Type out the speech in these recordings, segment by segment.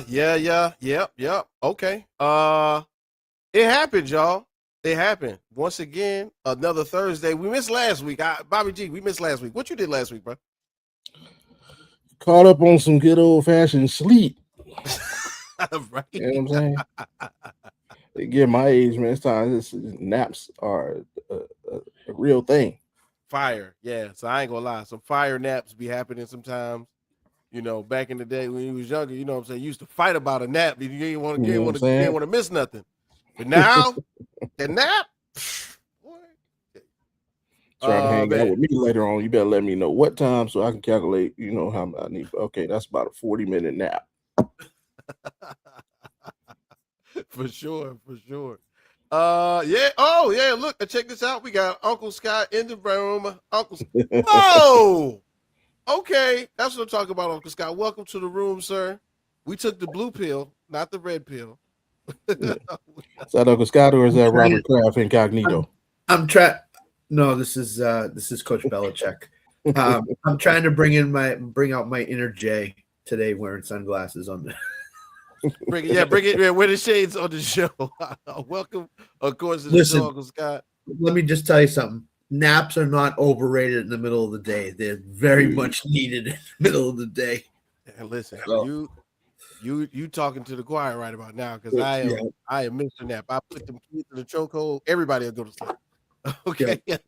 Yep. Okay. It happened, y'all. It happened once again. Another Thursday. We missed last week. Bobby G, we missed last week. What you did last week, bro? Caught up on some good old fashioned sleep. Right. You know what I'm saying? Again, my age, man, it's time. Naps are a real thing. Fire, yeah. So I ain't gonna lie. Some fire naps be happening sometimes. You know, back in the day when you was younger, you know what I'm saying, you used to fight about a nap. You didn't want to miss nothing. But now, the nap, trying to hang out with me later on. You better let me know what time so I can calculate, you know, how I need. Okay, that's about a 40-minute nap. For sure. Yeah. Oh, yeah. Look, check this out. We got Uncle Scott in the room. Whoa! Okay, that's what I'm talking about, Uncle Scott. Welcome to the room, sir. We took the blue pill, not the red pill. Yeah. Is that Uncle Scott or is that Robert Kraft incognito? I'm trying. No, this is Coach Belichick. I'm trying to bring out my inner Jay today, wearing sunglasses on. Bring it. Yeah, wear the shades on the show. Welcome, of course, to the show, Uncle Scott. Let me just tell you something. Naps are not overrated in the middle of the day. They're very much needed in the middle of the day. And listen, you talking to the choir right about now, because I am Mr. Nap. I put them kids in the chokehold. Everybody will go to sleep. Okay. Yeah.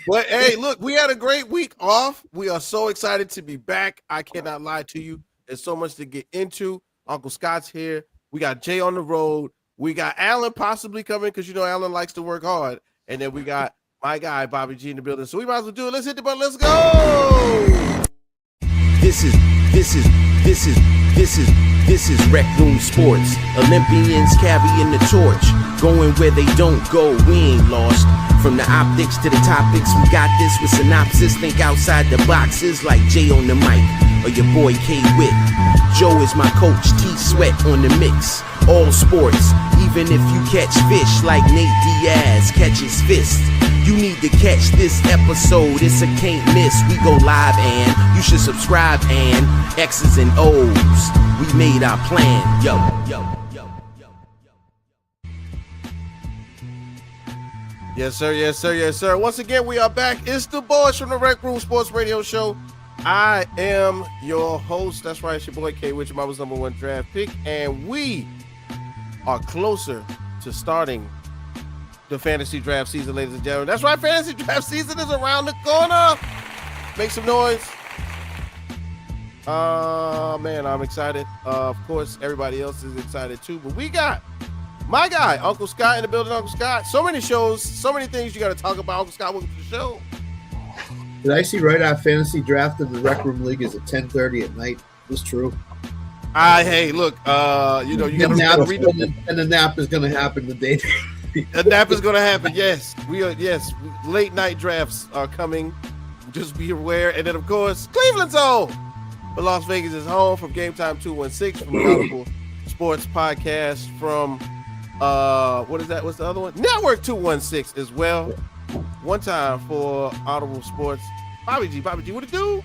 But hey, look, we had a great week off. We are so excited to be back. I cannot lie to you. There's so much to get into. Uncle Scott's here. We got Jay on the road. We got Alan possibly coming, because you know Alan likes to work hard. And then we got my guy Bobby G in the building. So we might as well do it. Let's hit the button. Let's go. This is Rec Room Sports. Olympians carrying the torch, going where they don't go. We ain't lost. From the optics to the topics, we got this with synopsis. Think outside the boxes like Jay on the mic or your boy K Witt. Joe is my coach, T Sweat on the mix. All sports, even if you catch fish like Nate Diaz catches fist. You need to catch this episode, it's a can't miss. We go live and you should subscribe and X's and O's. We made our plan, yo. Yes, sir. Once again, we are back. It's the boys from the Rec Room Sports Radio Show. I am your host. That's right, it's your boy K, which was #1 draft pick, and we are closer to starting the fantasy draft season, ladies and gentlemen. That's right, fantasy draft season is around the corner. Make some noise. Man, I'm excited. Of course, everybody else is excited too, but we got my guy, Uncle Scott, in the building. Uncle Scott, so many shows, so many things you got to talk about. Uncle Scott, welcome to the show. Did I see right our fantasy draft in the Rec Room League is at 10:30 at night? Is true. Hey, look, you got to read the and the nap is going to happen the day. The nap is going to happen. Yes, late night drafts are coming. Just be aware. And then, of course, Cleveland's home, but Las Vegas is home. From Game Time 216, from the Audible Sports Podcast, from what is that? What's the other one? Network 216 as well. One time for Audible Sports. Bobby G, what it do?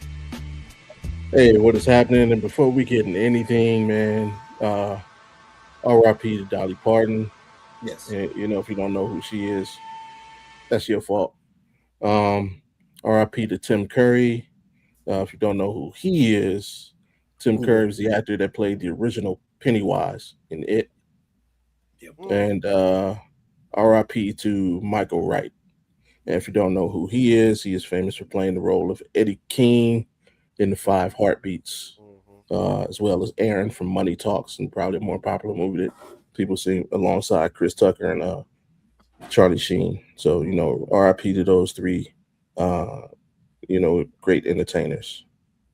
Hey, what is happening? And before we get into anything, man, R.I.P. to Dolly Parton. Yes. And, you know, if you don't know who she is, that's your fault. R.I.P. to Tim Curry. If you don't know who he is, Tim Curry is the actor that played the original Pennywise in It. Yep. And R.I.P. to Michael Wright. And if you don't know who he is famous for playing the role of Eddie King in the 5 Heartbeats, as well as Aaron from Money Talks, and probably a more popular movie that people see alongside Chris Tucker and Charlie Sheen. So, you know, R.I.P. to those 3, great entertainers.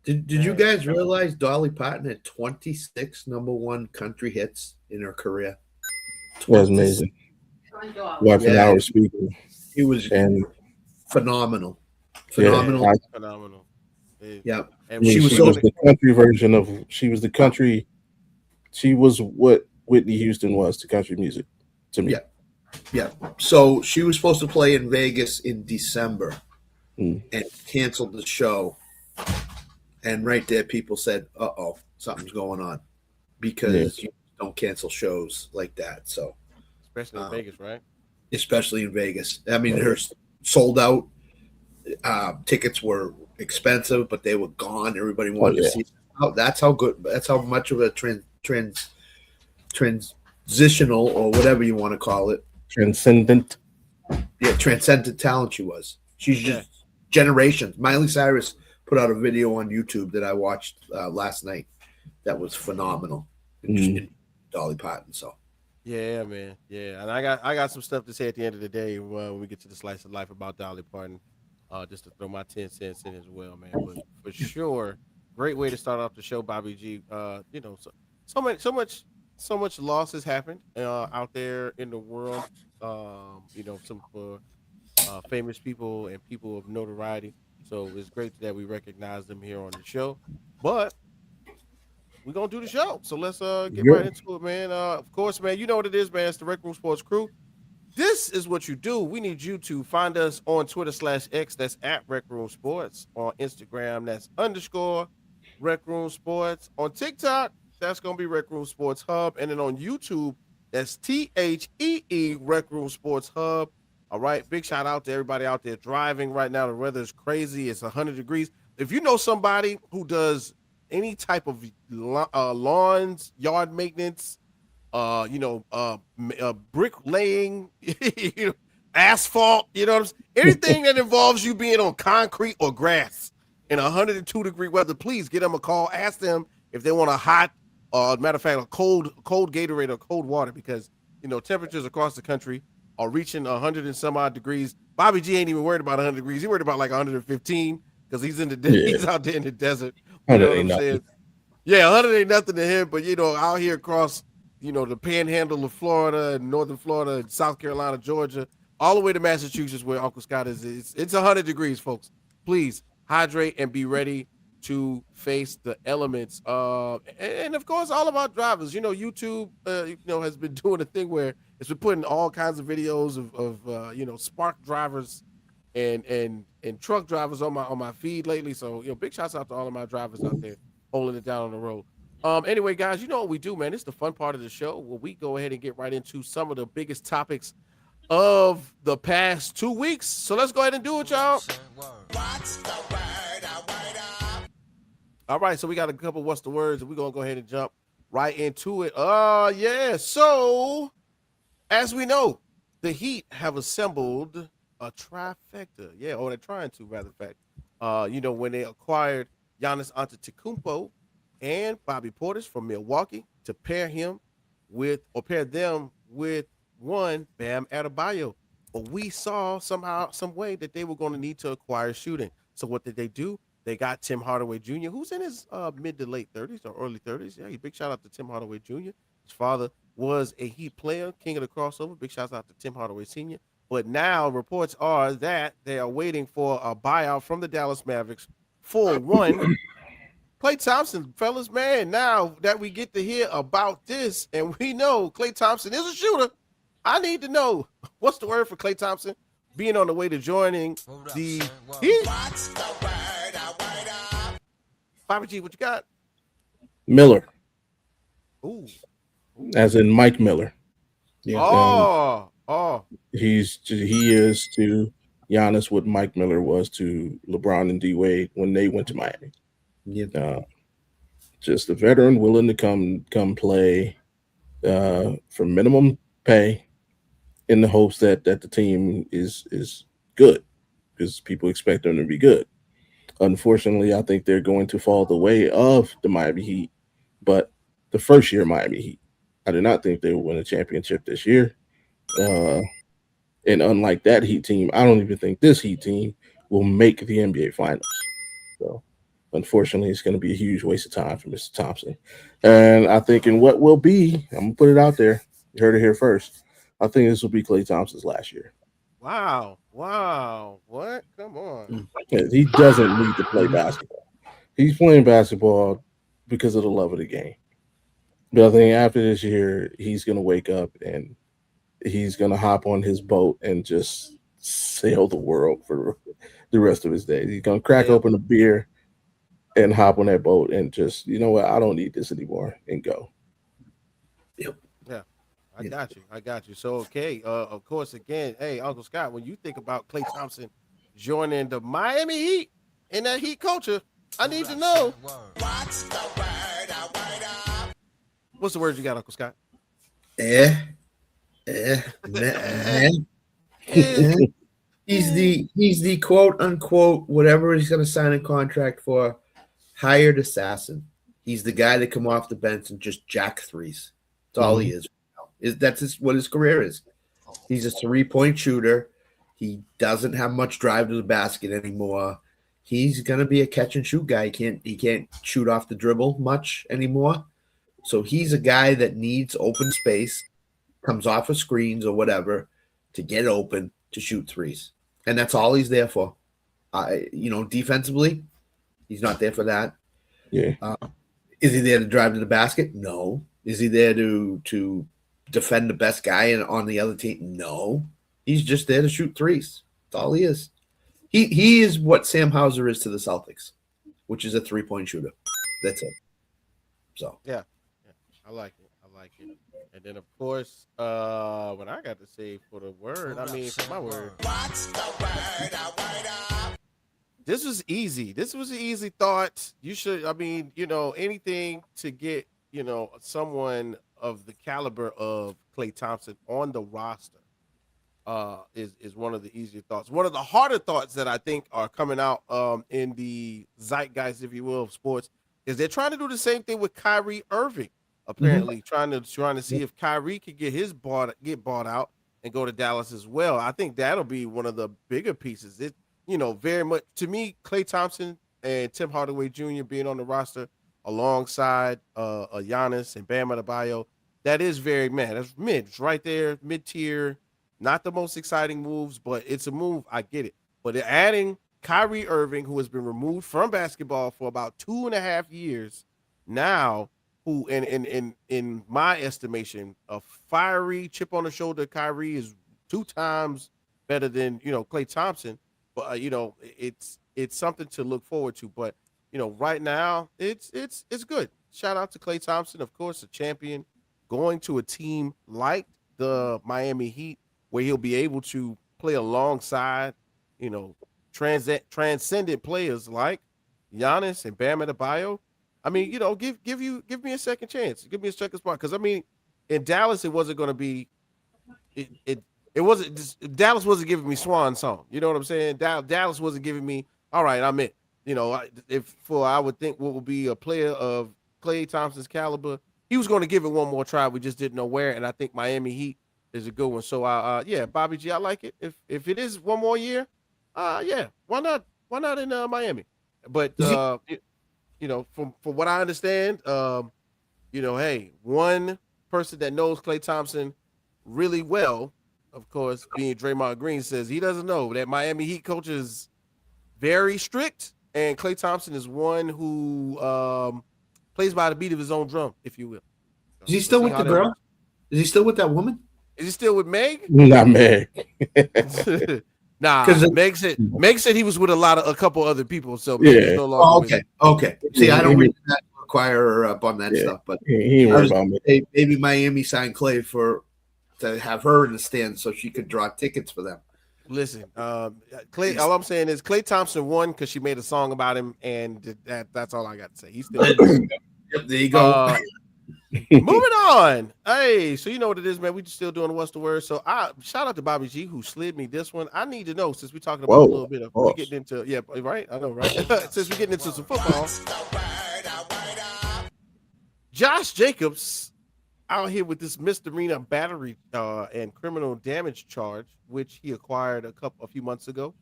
Did you guys realize Dolly Parton had 26 #1 country hits in her career? That's amazing. Wife and I were speaking. He was phenomenal. Phenomenal. Yeah. And she was the country version of. She was the country. She was what Whitney Houston was to country music to me. Yeah. So she was supposed to play in Vegas in December and canceled the show. And right there, people said, "Uh-oh, something's going on." because you don't cancel shows like that. So, especially in Vegas, right? Especially in Vegas. I mean, they're sold out. Tickets were expensive, but they were gone. Everybody wanted to see them. Oh, that's how good. That's how much of a transitional, or whatever you want to call it, transcendent. Yeah, transcendent talent she was. She's just generations. Miley Cyrus put out a video on YouTube that I watched last night. That was phenomenal. Dolly Parton. So. Yeah, man. Yeah, and I got some stuff to say at the end of the day when we get to the slice of life about Dolly Parton. Just to throw my 10 cents in as well, man. But for sure, great way to start off the show, Bobby G. You know, so much loss has happened out there in the world. You know, some for famous people and people of notoriety. So it's great that we recognize them here on the show. But we're gonna do the show. So let's get right into it, man. Of course, man, you know what it is, man. It's the Rec Room Sports crew. This is what you do. We need you to find us on Twitter/X. That's at Rec Room Sports. On Instagram, that's _Rec Room Sports. On TikTok, that's gonna be Rec Room Sports Hub. And then on YouTube, that's THEE Rec Room Sports Hub. All right. Big shout out to everybody out there driving right now. The weather is crazy. It's 100 degrees. If you know somebody who does any type of lawns, yard maintenance, bricklaying, asphalt, you know what I'm saying? Anything that involves you being on concrete or grass in 102-degree weather, please get them a call. Ask them if they want a hot, matter of fact, a cold Gatorade or cold water, because, you know, temperatures across the country are reaching 100 and some odd degrees. Bobby G ain't even worried about 100 degrees. He's worried about like 115 because he's he's out there in the desert. You know what I'm saying? Yeah, 100 ain't nothing to him, but, you know, out here across, you know, the panhandle of Florida and northern Florida and South Carolina, Georgia, all the way to Massachusetts where Uncle Scott is. It's 100 degrees, folks. Please hydrate and be ready to face the elements. And of course, all of our drivers, you know, YouTube, has been doing a thing where it's been putting all kinds of videos of spark drivers and truck drivers on my feed lately. So, you know, big shouts out to all of my drivers out there holding it down on the road. Anyway, guys, you know what we do, man. It's the fun part of the show where we go ahead and get right into some of the biggest topics of the past 2 weeks. So let's go ahead and do it, y'all. All right, so we got a couple what's the words, and we're going to go ahead and jump right into it. Yeah, so as we know, the Heat have assembled a trifecta. Yeah, or they're trying to, rather fact. When they acquired Giannis Antetokounmpo and Bobby Portis from Milwaukee to pair them with one Bam Adebayo. But we saw somehow, some way that they were going to need to acquire shooting. So what did they do? They got Tim Hardaway Jr., who's in his mid to late 30s or early 30s. Yeah, big shout out to Tim Hardaway Jr. His father was a Heat player, king of the crossover. Big shout out to Tim Hardaway Sr. But now reports are that they are waiting for a buyout from the Dallas Mavericks for one Klay Thompson, fellas, man. Now that we get to hear about this, and we know Klay Thompson is a shooter, I need to know what's the word for Klay Thompson being on the way to joining the Heat. Bobby G, what you got? Miller. Ooh. As in Mike Miller. Yeah. He is to Giannis what Mike Miller was to LeBron and D Wade when they went to Miami. Yeah. Just a veteran willing to come play for minimum pay in the hopes that the team is good, because people expect them to be good. Unfortunately, I think they're going to fall the way of the Miami Heat, but the first year Miami Heat. I do not think they will win a championship this year. And unlike that Heat team, I don't even think this Heat team will make the NBA Finals. So, unfortunately, it's going to be a huge waste of time for Mr. Thompson. And I think in what will be, I'm going to put it out there. You heard it here first. I think this will be Klay Thompson's last year. Wow. What? Come on. He doesn't need to play basketball. He's playing basketball because of the love of the game. But I think after this year, he's going to wake up and he's going to hop on his boat and just sail the world for the rest of his days. He's going to crack open a beer and hop on that boat and just, you know what, I don't need this anymore, and go. I got you. So, okay, of course, again, hey, Uncle Scott, when you think about Klay Thompson joining the Miami Heat in that Heat culture, I need to know what's the word you got, Uncle Scott? Man. He's the quote unquote whatever he's going to sign a contract for, hired assassin. He's the guy that come off the bench and just jack threes. That's all he is. That's what his career is. He's a 3-point shooter. He doesn't have much drive to the basket anymore. He's going to be a catch and shoot guy. He can't shoot off the dribble much anymore. So he's a guy that needs open space, comes off of screens or whatever to get open to shoot threes. And that's all he's there for. Defensively, he's not there for that. Yeah. Is he there to drive to the basket? No. Is he there to defend the best guy on the other team? No. He's just there to shoot threes. That's all he is. He is what Sam Hauser is to the Celtics, which is a 3-point shooter. That's it. So yeah, I like it. And then, of course, when I got to say for the word, for my word. What's the word? This was easy. This was an easy thought. You should, anything to get, someone of the caliber of Klay Thompson on the roster is one of the easier thoughts. One of the harder thoughts that I think are coming out in the zeitgeist, if you will, of sports is they're trying to do the same thing with Kyrie Irving. Apparently, trying to see if Kyrie could get bought out and go to Dallas as well. I think that'll be one of the bigger pieces. It, very much to me, Klay Thompson and Tim Hardaway Jr. being on the roster alongside Giannis and Bam Adebayo, that is that's mid. It's right there, mid-tier. Not the most exciting moves, but it's a move. I get it. But they're adding Kyrie Irving, who has been removed from basketball for about 2.5 years now. Who, in my estimation, a fiery chip on the shoulder Kyrie is 2 times better than Klay Thompson. But it's something to look forward to. But right now it's good. Shout out to Klay Thompson, of course, a champion, going to a team like the Miami Heat where he'll be able to play alongside transcendent players like Giannis and Bam Adebayo. Give me a second chance. Give me a second spot. Because, in Dallas, it wasn't going to be it wasn't – Dallas wasn't giving me swan song. You know what I'm saying? Dallas wasn't giving me, all right, I'm in. I would think what would be a player of Klay Thompson's caliber, he was going to give it one more try. We just didn't know where, and I think Miami Heat is a good one. So, Bobby G, I like it. If it is one more year, why not? Why not in Miami? But from what I understand, hey, one person that knows Klay Thompson really well, of course, being Draymond Green, says he doesn't know that Miami Heat coach is very strict, and Klay Thompson is one who plays by the beat of his own drum, if you will. Is he still with the girl? Is he still with that woman? Is he still with Meg? Not Meg. Nah, Meg said he was with a couple other people. So yeah. No longer okay. See, I don't read that require her up on that stuff, but he ain't worried about me. Maybe Miami signed Klay to have her in the stands so she could draw tickets for them. Listen, Klay. All I'm saying is Klay Thompson won because she made a song about him, and that's all I got to say. He's still. Yep, there you go. Moving on. Hey, so you know what it is, man. We just still doing what's the word. So shout out to Bobby G who slid me this one. I need to know, since we're talking about a little bit of we're getting into right. I know, right? Since we're getting into some football. Josh Jacobs out here with this misdemeanor battery and criminal damage charge, which he acquired a few months ago,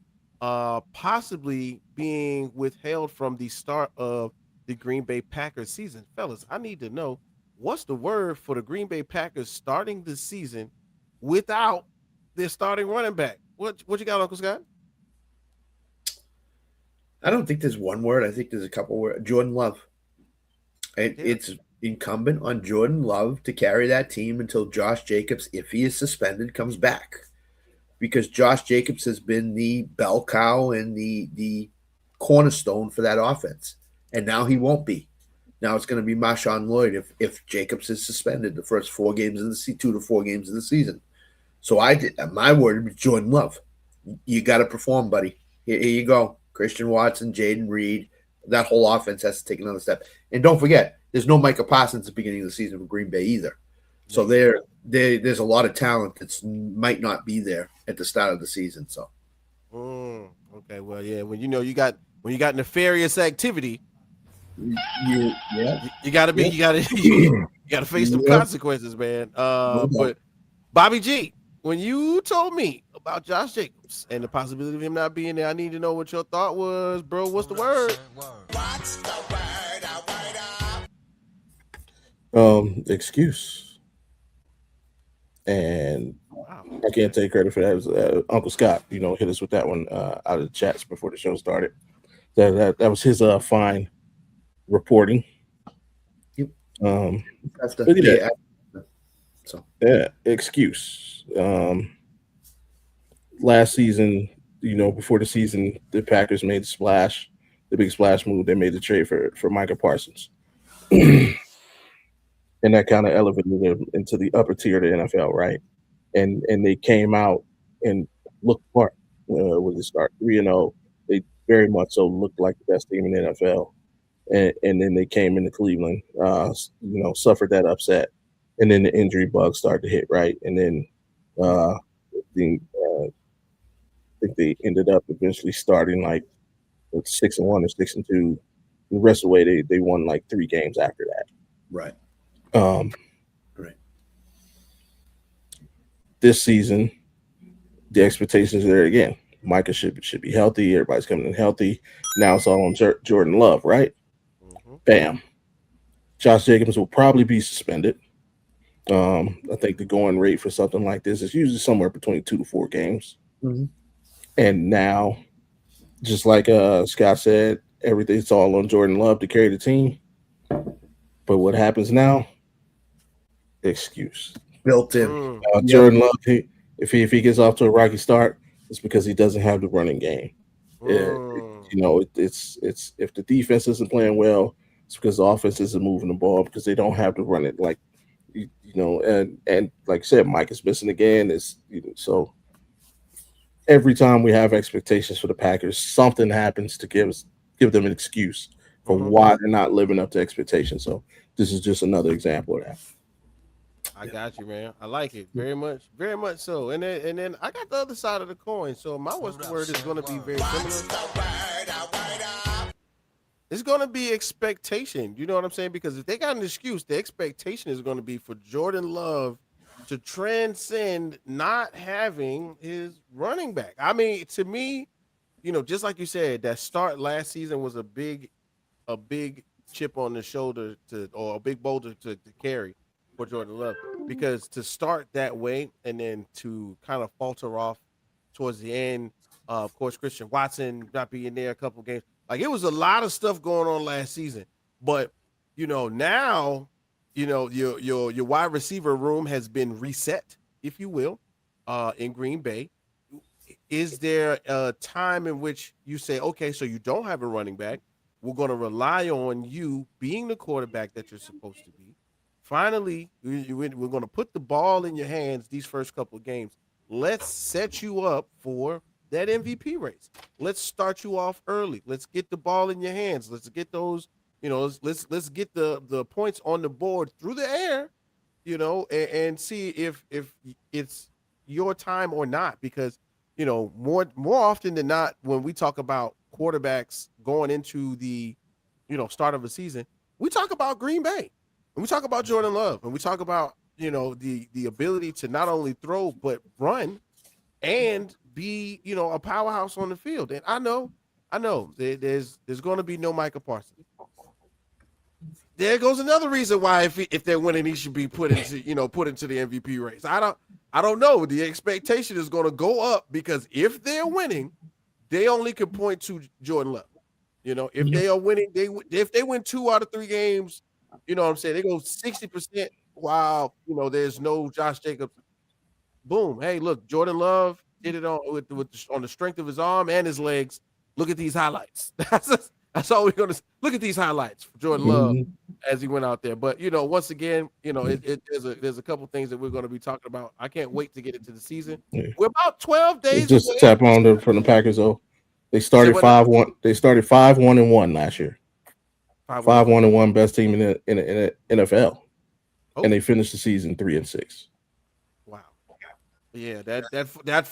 possibly being withheld from the start of the Green Bay Packers season. Fellas, I need to know, what's the word for the Green Bay Packers starting the season without their starting running back? What you got, Uncle Scott? I don't think there's one word. I think there's a couple words. Jordan Love. It's incumbent on Jordan Love to carry that team until Josh Jacobs, if he is suspended, comes back. Because Josh Jacobs has been the bell cow and the cornerstone for that offense. And now he won't be. Now it's going to be Marshawn Lloyd if Jacobs is suspended the first 4 games of the 2 to 4 games of the season. So my word was Jordan Love. You got to perform, buddy. Here you go. Christian Watson, Jaden Reed. That whole offense has to take another step. And don't forget, there's no Micah Parsons at the beginning of the season for Green Bay either. So there's a lot of talent that might not be there at the start of the season. So, okay, well, yeah, when you got nefarious activity, you got to face some consequences, man. But Bobby G, when you told me about Josh Jacobs and the possibility of him not being there, I need to know what your thought was, bro. What's the word? What's the word? Excuse. And I can't take credit for that. It was Uncle Scott, hit us with that one out of the chats before the show started. That was his fine reporting. Yep. Excuse. Last season, before the season, the Packers made the big splash move. They made the trade for Micah Parsons. And that kind of elevated them into the upper tier of the NFL, right? And they came out and looked smart when they start 3-0. They very much so looked like the best team in the NFL. And then they came into Cleveland, suffered that upset. And then the injury bug started to hit, right? And then I think they ended up eventually starting like 6-1 or 6-2. The rest of the way, they won like 3 games after that. Right. Right. This season, the expectations are there again. Micah should be healthy. Everybody's coming in healthy. Now it's all on Jordan Love, right? Mm-hmm. Bam. Josh Jacobs will probably be suspended. I think the going rate for something like this is usually somewhere between 2 to 4 games. Mm-hmm. And now, just like Scott said, everything's all on Jordan Love to carry the team. But what happens now? Excuse. Built in. Jordan Love, if he gets off to a rocky start, it's because he doesn't have the running game. It's if the defense isn't playing well, it's because the offense isn't moving the ball because they don't have to run it. Like, and like I said, Mike is missing again. So every time we have expectations for the Packers, something happens to give them an excuse for why they're not living up to expectations. So this is just another example of that. I got you, man. I like it very much so. And then I got the other side of the coin. So my word is going to be very similar. It's going to be expectation. You know what I'm saying? Because if they got an excuse, the expectation is going to be for Jordan Love to transcend not having his running back. I mean, to me, just like you said, that start last season was a big chip on the shoulder or a big boulder to carry for Jordan Love, because to start that way and then to kind of falter off towards the end, of course, Christian Watson not being there a couple games, like it was a lot of stuff going on last season. But now, your wide receiver room has been reset, if you will, in Green Bay. Is there a time in which you say, okay, so you don't have a running back, we're going to rely on you being the quarterback that you're supposed to be. Finally, we're going to put the ball in your hands these first couple of games. Let's set you up for that MVP race. Let's start you off early. Let's get the ball in your hands. Let's get those, let's get the points on the board through the air, and see if it's your time or not. Because, more often than not, when we talk about quarterbacks going into the, start of a season, we talk about Green Bay. And we talk about Jordan Love, and we talk about, the ability to not only throw but run and be, a powerhouse on the field. And I know there's going to be no Micah Parsons. There goes another reason why if they're winning, he should be put into the MVP race. I don't know. The expectation is going to go up because if they're winning, they only can point to Jordan Love. If they are winning, if they win 2 out of 3 games, you know what I'm saying? They go 60% while, there's no Josh Jacobs. Boom. Hey, look, Jordan Love did it on the strength of his arm and his legs. Look at these highlights. That's all we're going to look at these highlights for Jordan Love as he went out there. But once again, there's a couple things that we're going to be talking about. I can't wait to get into the season. Yeah. We're about 12 days just away. tap on from the Packers though. They started 5-1. They started 5-1-1 last year. 5-1-1, best team in the NFL, and they finished the season 3-6. Wow. Yeah, that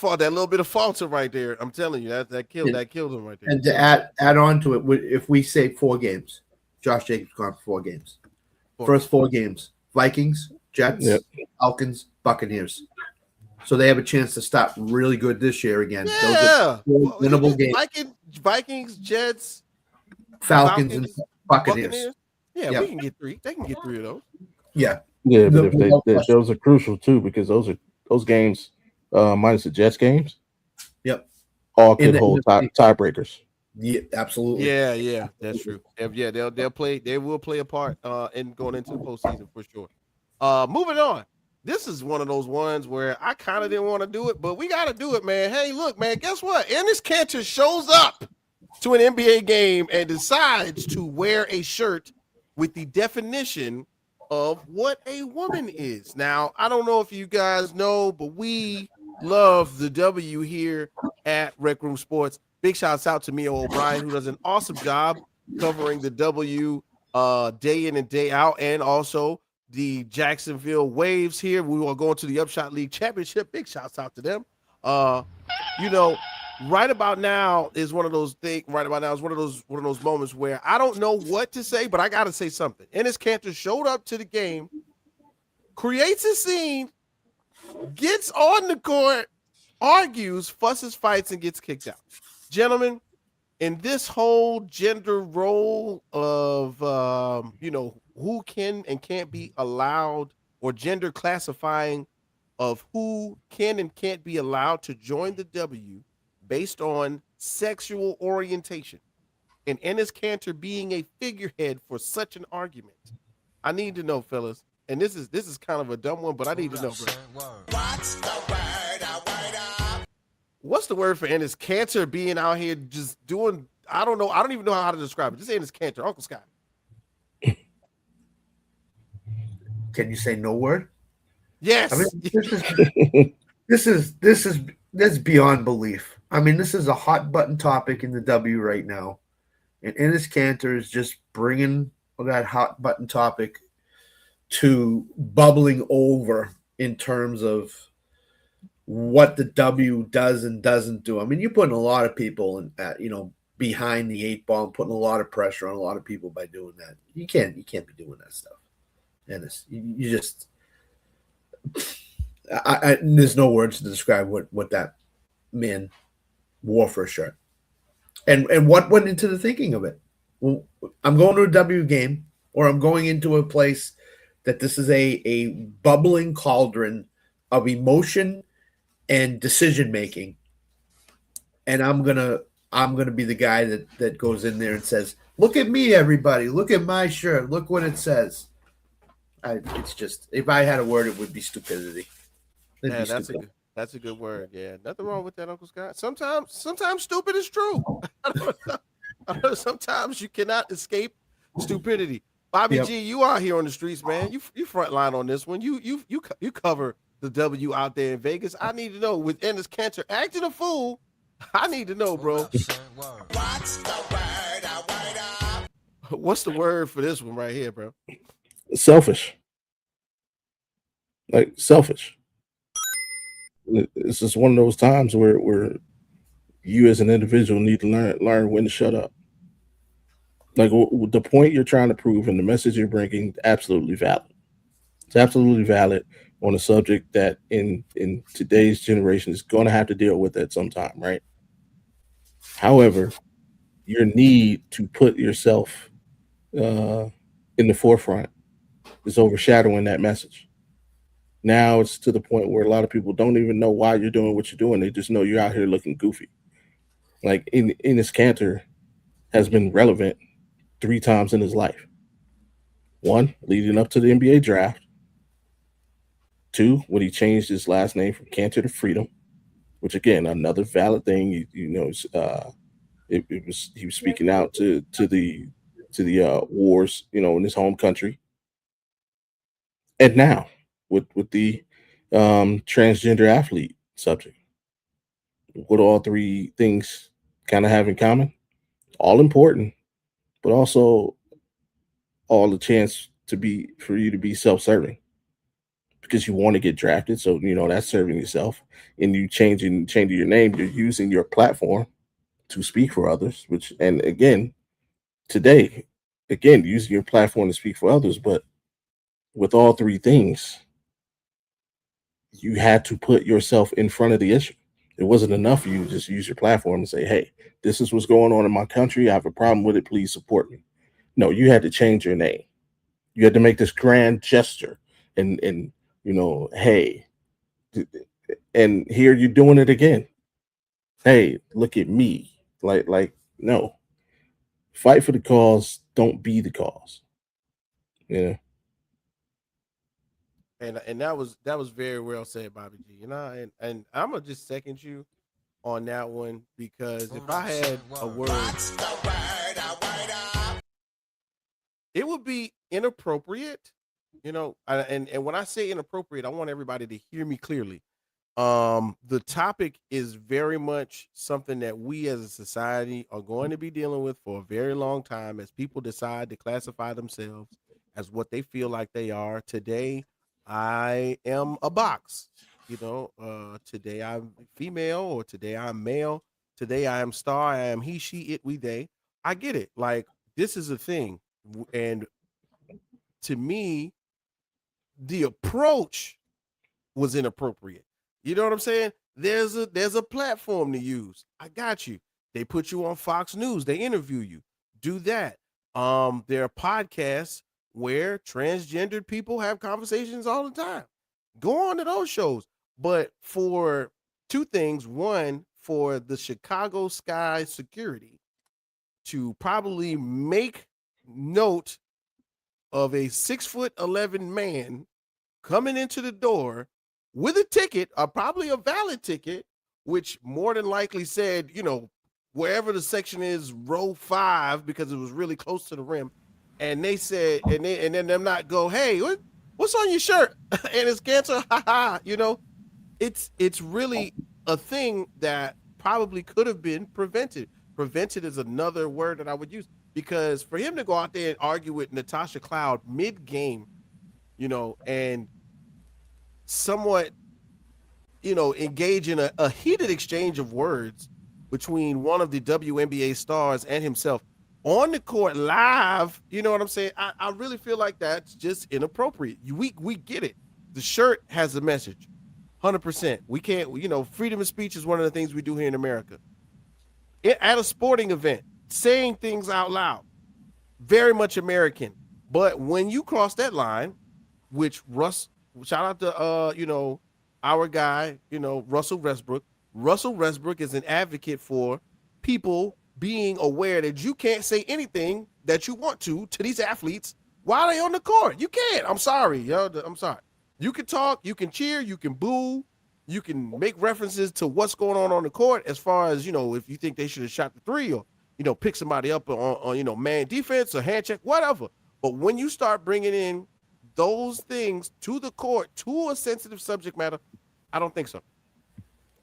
little bit of falter right there. I'm telling you, that killed him right there. And to add on to it, if we say 4 games, Josh Jacobs gone for 4 games. First 4 games: Vikings, Jets, Falcons, Buccaneers. So they have a chance to start really good this year again. Yeah, those are winnable games. Vikings, Jets, Falcons, and Buccaneers. Yeah, we can get 3. They can get 3 of those. Yeah, but if those are crucial too, because those games, minus the Jets games, all could hold tiebreakers. Yeah, absolutely. Yeah, that's true. Yeah, they'll play. They will play a part in going into the postseason for sure. Moving on. This is one of those ones where I kind of didn't want to do it, but we got to do it, man. Hey, look, man, guess what? Enes Kanter shows up to an NBA game and decides to wear a shirt with the definition of what a woman is. Now, I don't know if you guys know, but we love the W here at Rec Room Sports. Big shouts out to Mia O'Brien, who does an awesome job covering the W day in and day out, and also the Jacksonville Waves here. We are going to the Upshot League Championship. Big shouts out to them. Right about now is one of those things. Right about now is one of those moments where I don't know what to say, but I got to say something. Enes Kanter showed up to the game, creates a scene, gets on the court, argues, fusses, fights, and gets kicked out. Gentlemen, in this whole gender role of who can and can't be allowed, or gender classifying of who can and can't be allowed to join the W based on sexual orientation, and Enes Kanter being a figurehead for such an argument, I need to know, fellas. And this is kind of a dumb one, but I need to know, bro. What's the word for Enes Kanter being out here just doing? I don't know. I don't even know how to describe it. Just Enes Kanter, Uncle Scott. Can you say no word? Yes. I mean, this is beyond belief. I mean, this is a hot button topic in the W right now, and Enes Kanter is just bringing that hot button topic to bubbling over in terms of what the W does and doesn't do. I mean, you're putting a lot of people behind the 8 ball and putting a lot of pressure on a lot of people by doing that. You can't be doing that stuff. Ennis, you just there's no words to describe what that man wore for a shirt, and what went into the thinking of it. Well, I'm going to a W game, or I'm going into a place that this is a bubbling cauldron of emotion and decision making, and I'm gonna be the guy that goes in there and says, "Look at me, everybody! Look at my shirt! Look what it says." It's just, if I had a word, it would be stupidity. Yeah, that's a good word. Yeah, nothing wrong with that, Uncle Scott. Sometimes stupid is true. I know sometimes you cannot escape stupidity. Bobby G, you out here on the streets, man. You front line on this one. You cover the W out there in Vegas. I need to know, with Enes Kanter acting a fool, I need to know, bro. What's the word for this one right here, bro? Selfish. Like selfish. It's just one of those times where you as an individual need to learn when to shut up. Like the point you're trying to prove and the message you're bringing, absolutely valid. It's absolutely valid on a subject that in today's generation is going to have to deal with at some time, right? However, your need to put yourself in the forefront is overshadowing that message. Now it's to the point where a lot of people don't even know why you're doing what you're doing. They just know you're out here looking goofy. Like Enes Kanter has been relevant 3 times in his life. 1, leading up to the NBA draft. 2, when he changed his last name from Kanter to Freedom, which again, another valid thing. He was speaking out to the to the wars, in his home country. And now with the transgender athlete subject, what do all three things kind of have in common? All important, but also all the chance for you to be self-serving because you want to get drafted. So that's serving yourself, and you changing your name. You're using your platform to speak for others. And again, today, using your platform to speak for others. But with all three things, you had to put yourself in front of the issue. It wasn't enough for you to just use your platform and say, "Hey, this is what's going on in my country. I have a problem with it. Please support me." No, you had to change your name. You had to make this grand gesture and hey, and here you're doing it again. Hey, look at me. Like no. Fight for the cause, don't be the cause. Yeah. And that was very well said, Bobby G. And I'm gonna just second you on that one, because if I had a word, it would be inappropriate. And when I say inappropriate, I want everybody to hear me clearly. The topic is very much something that we as a society are going to be dealing with for a very long time, as people decide to classify themselves as what they feel like they are. Today, I am a box. Today I'm female, or today I'm male. Today I am star. I am he, she, it, we, they. I get it. Like, this is a thing, and to me, the approach was inappropriate. You know what I'm saying? There's a platform to use. I got you. They put you on Fox News. They interview you. Do that. There are podcasts where transgendered people have conversations all the time. Go on to those shows. But for two things: one, for the Chicago Sky security to probably make note of a 6'11" man coming into the door with a ticket, or probably a valid ticket, which more than likely said, wherever the section is, row 5, because it was really close to the rim. And they said, and then them not go, "Hey, what's on your shirt?" And it's cancer. Ha ha. It's really a thing that probably could have been prevented. Prevented is another word that I would use, because for him to go out there and argue with Natasha Cloud mid-game, and somewhat, engage in a heated exchange of words between one of the WNBA stars and himself on the court live, you know what I'm saying? I really feel like that's just inappropriate. We get it. The shirt has a message, 100%. We can't, freedom of speech is one of the things we do here in America. At a sporting event, saying things out loud, very much American. But when you cross that line, which shout out to our guy, Russell Westbrook. Russell Westbrook is an advocate for people being aware that you can't say anything that you want to these athletes while they on the court. You can't. I'm sorry, yo. I'm sorry. You can talk, you can cheer, you can boo, you can make references to what's going on the court, as far as, if you think they should have shot the three, or, pick somebody up on man defense or hand check, whatever. But when you start bringing in those things to the court, to a sensitive subject matter, I don't think so.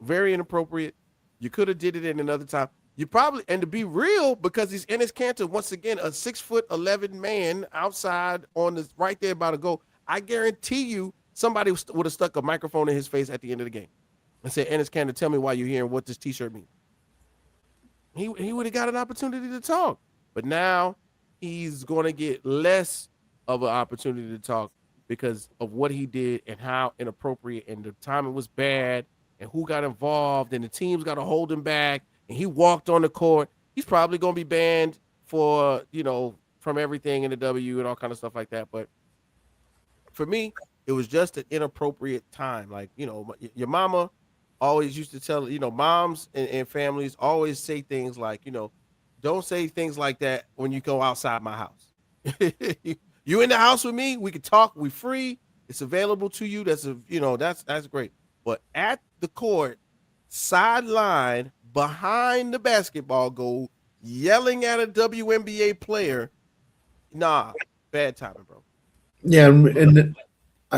Very inappropriate. You could have did it in another time. You probably, and to be real, because he's Enes Kanter, once again, a 6'11" man outside on the right there about to go. I guarantee you somebody would have stuck a microphone in his face at the end of the game and said, "Enes Kanter, tell me why you're here and what this t-shirt means." He would have got an opportunity to talk. But now he's going to get less of an opportunity to talk because of what he did and how inappropriate, and the timing was bad, and who got involved, and the team's got to hold him back, and he walked on the court. He's probably going to be banned for, from everything in the W and all kind of stuff like that. But for me, it was just an inappropriate time. Like, your mama always used to tell, moms and families always say things like, don't say things like that when you go outside my house. You in the house with me, we can talk, we free, it's available to you. That's great. But at the court, sideline, behind the basketball goal, yelling at a WNBA player Nah, bad timing, bro. Yeah, and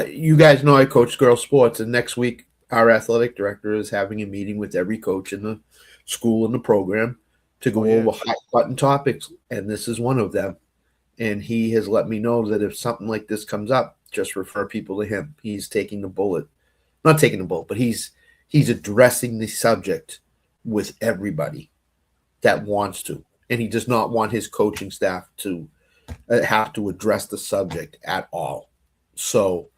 you guys know I coach girls sports, and next week our athletic director is having a meeting with every coach in the school and the program to go over hot button topics, and this is one of them. And he has let me know that if something like this comes up, just refer people to him. He's taking the bullet, not taking the bullet, but he's addressing the subject with everybody that wants to, and he does not want his coaching staff to have to address the subject at all. So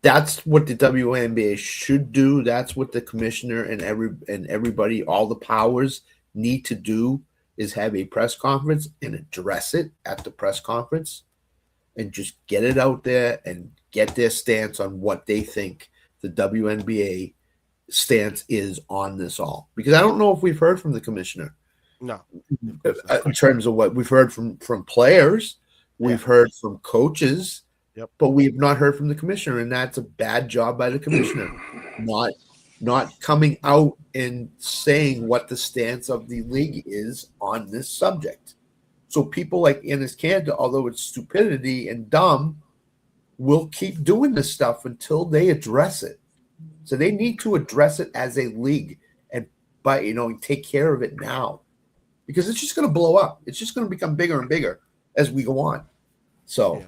that's what the WNBA should do. That's what the commissioner and everybody, all the powers need to do, is have a press conference and address it at the press conference and just get it out there and get their stance on what they think the WNBA stance is on this all. Because I don't know if we've heard from the commissioner. No. In terms of what we've heard from players, we've heard from coaches, but we have not heard from the commissioner, and that's a bad job by the commissioner, not coming out and saying what the stance of the league is on this subject. So people like Enes Kanter, although it's stupidity and dumb, will keep doing this stuff until they address it. So they need to address it as a league and take care of it now, because it's just going to blow up. It's just going to become bigger and bigger as we go on. So.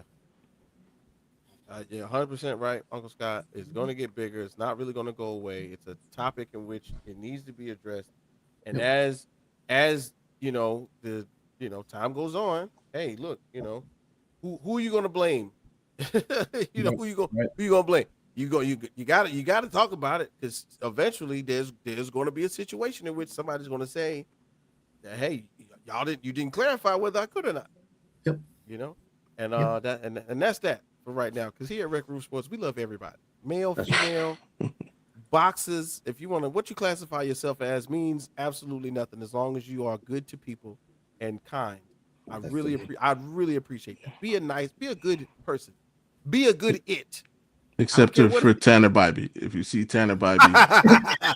Yeah, 100% right, Uncle Scott. It's going to get bigger. It's not really going to go away. It's a topic in which it needs to be addressed. And as time goes on, hey, look, who are you going to blame? Who you going to blame? You got to talk about it, because eventually there's going to be a situation in which somebody's going to say that, hey, you didn't clarify whether I could or not. Yep. And that's that. Right now, because here at Rec Room Sports, we love everybody, male, female, boxes. If you want to, what you classify yourself as means absolutely nothing, as long as you are good to people and kind. I really appreciate that. Be a good person, be a good it. Except for Tanner Bybee. If you see Tanner Bybee,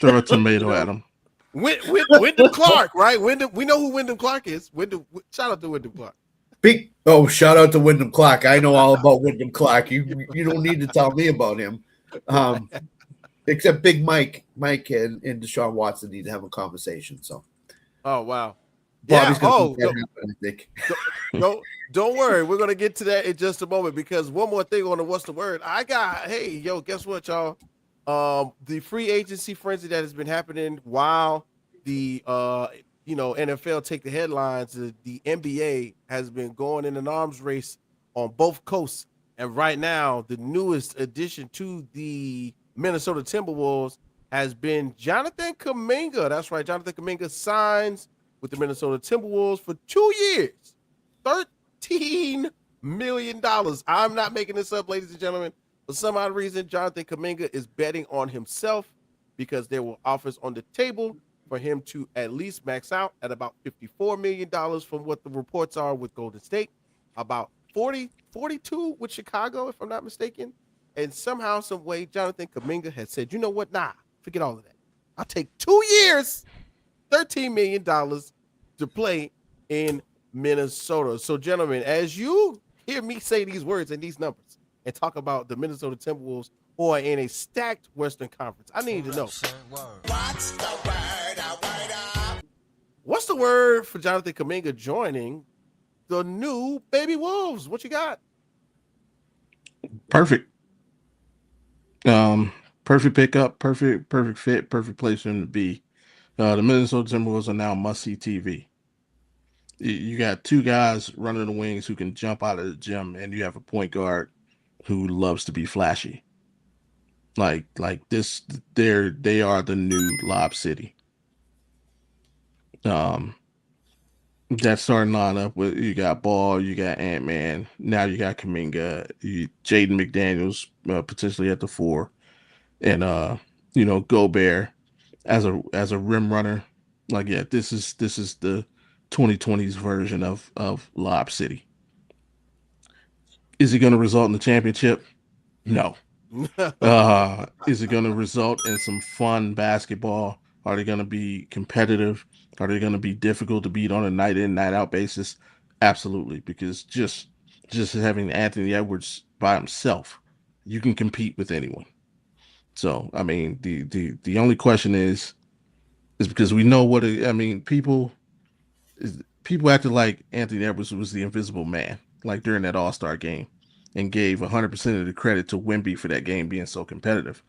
throw a tomato at him. Wyndham Clark, right? We know who Wyndham Clark is. Shout out to Wyndham Clark. Shout out to Wyndham Clark. I know all about Wyndham Clark. You don't need to tell me about him. Except Big Mike and Deshaun Watson need to have a conversation. So. Oh wow. Bobby's don't worry. We're gonna get to that in just a moment, because one more thing on the what's the word. Guess what, y'all? The free agency frenzy that has been happening while the NFL take the headlines. The NBA has been going in an arms race on both coasts. And right now, the newest addition to the Minnesota Timberwolves has been Jonathan Kuminga. That's right. Jonathan Kuminga signs with the Minnesota Timberwolves for 2 years, $13 million. I'm not making this up, ladies and gentlemen. For some odd reason, Jonathan Kuminga is betting on himself, because there were offers on the table for him to at least max out at about $54 million from what the reports are with Golden State, about 42 with Chicago, if I'm not mistaken. And somehow, some way, Jonathan Kuminga has said, you know what? Nah, forget all of that. I'll take 2 years, $13 million to play in Minnesota. So, gentlemen, as you hear me say these words and these numbers and talk about the Minnesota Timberwolves, who are in a stacked Western Conference, I need to know. What's the word for Jonathan Kuminga joining the new Baby Wolves? What you got? Perfect. Perfect pickup, perfect fit, perfect place for him to be. The Minnesota Timberwolves are now must-see TV. You got two guys running the wings who can jump out of the gym, and you have a point guard who loves to be flashy. Like this, they are the new Lob City. That starting lineup with, you got Ball, you got Ant-Man, now you got Kuminga, Jaden McDaniels potentially at the 4, and Gobert as a rim runner. This is the 2020s version of Lob City. Is it going to result in the championship? No. Is it going to result in some fun basketball? Are they going to be competitive? Are they going to be difficult to beat on a night in, night out basis? Absolutely, because just having Anthony Edwards by himself, you can compete with anyone. So I mean, the only question is because we know what I mean. People acted like Anthony Edwards was the invisible man, like during that All-Star game, and gave 100% of the credit to Wemby for that game being so competitive.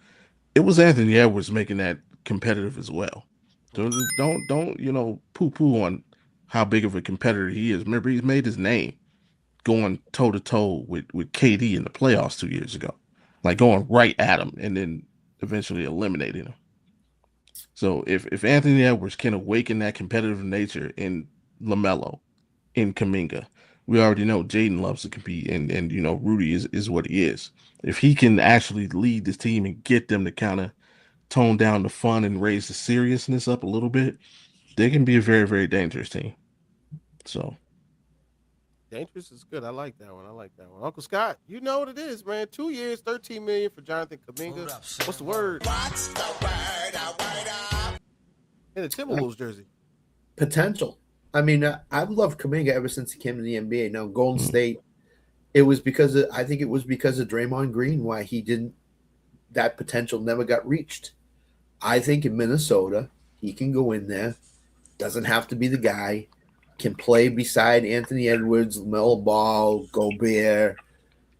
It was Anthony Edwards making that competitive as well. So don't poo-poo on how big of a competitor he is. Remember, he's made his name going toe to toe with KD in the playoffs 2 years ago, like going right at him and then eventually eliminating him. So if Anthony Edwards can awaken that competitive nature in LaMelo, in Kuminga, we already know Jaden loves to compete, and Rudy is what he is. If he can actually lead this team and get them to kind of tone down the fun and raise the seriousness up a little bit, they can be a very, very dangerous team. So dangerous is good. I like that one. Uncle Scott, you know what it is, man. 2 years, $13 million for Jonathan Kuminga. What's the word? What's the word? In a Timberwolves jersey. Potential. I mean, I've loved Kuminga ever since he came to the NBA. Now, Golden State, I think it was because of Draymond Green why that potential never got reached. I think in Minnesota, he can go in there, doesn't have to be the guy, can play beside Anthony Edwards, LaMelo Ball, Gobert,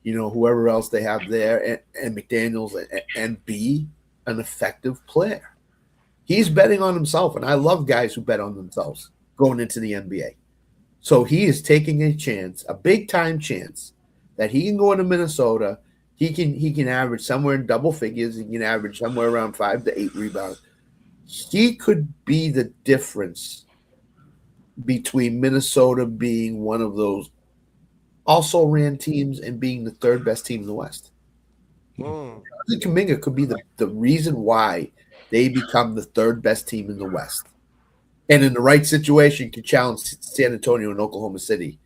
whoever else they have there, and McDaniels, and be an effective player. He's betting on himself, and I love guys who bet on themselves going into the NBA. So he is taking a chance, a big-time chance, that he can go into Minnesota. He can average somewhere in double figures. He can average somewhere around 5 to 8 rebounds. He could be the difference between Minnesota being one of those also ran teams and being the third best team in the West. Kuminga could be the reason why they become the third best team in the West. And in the right situation, could challenge San Antonio and Oklahoma City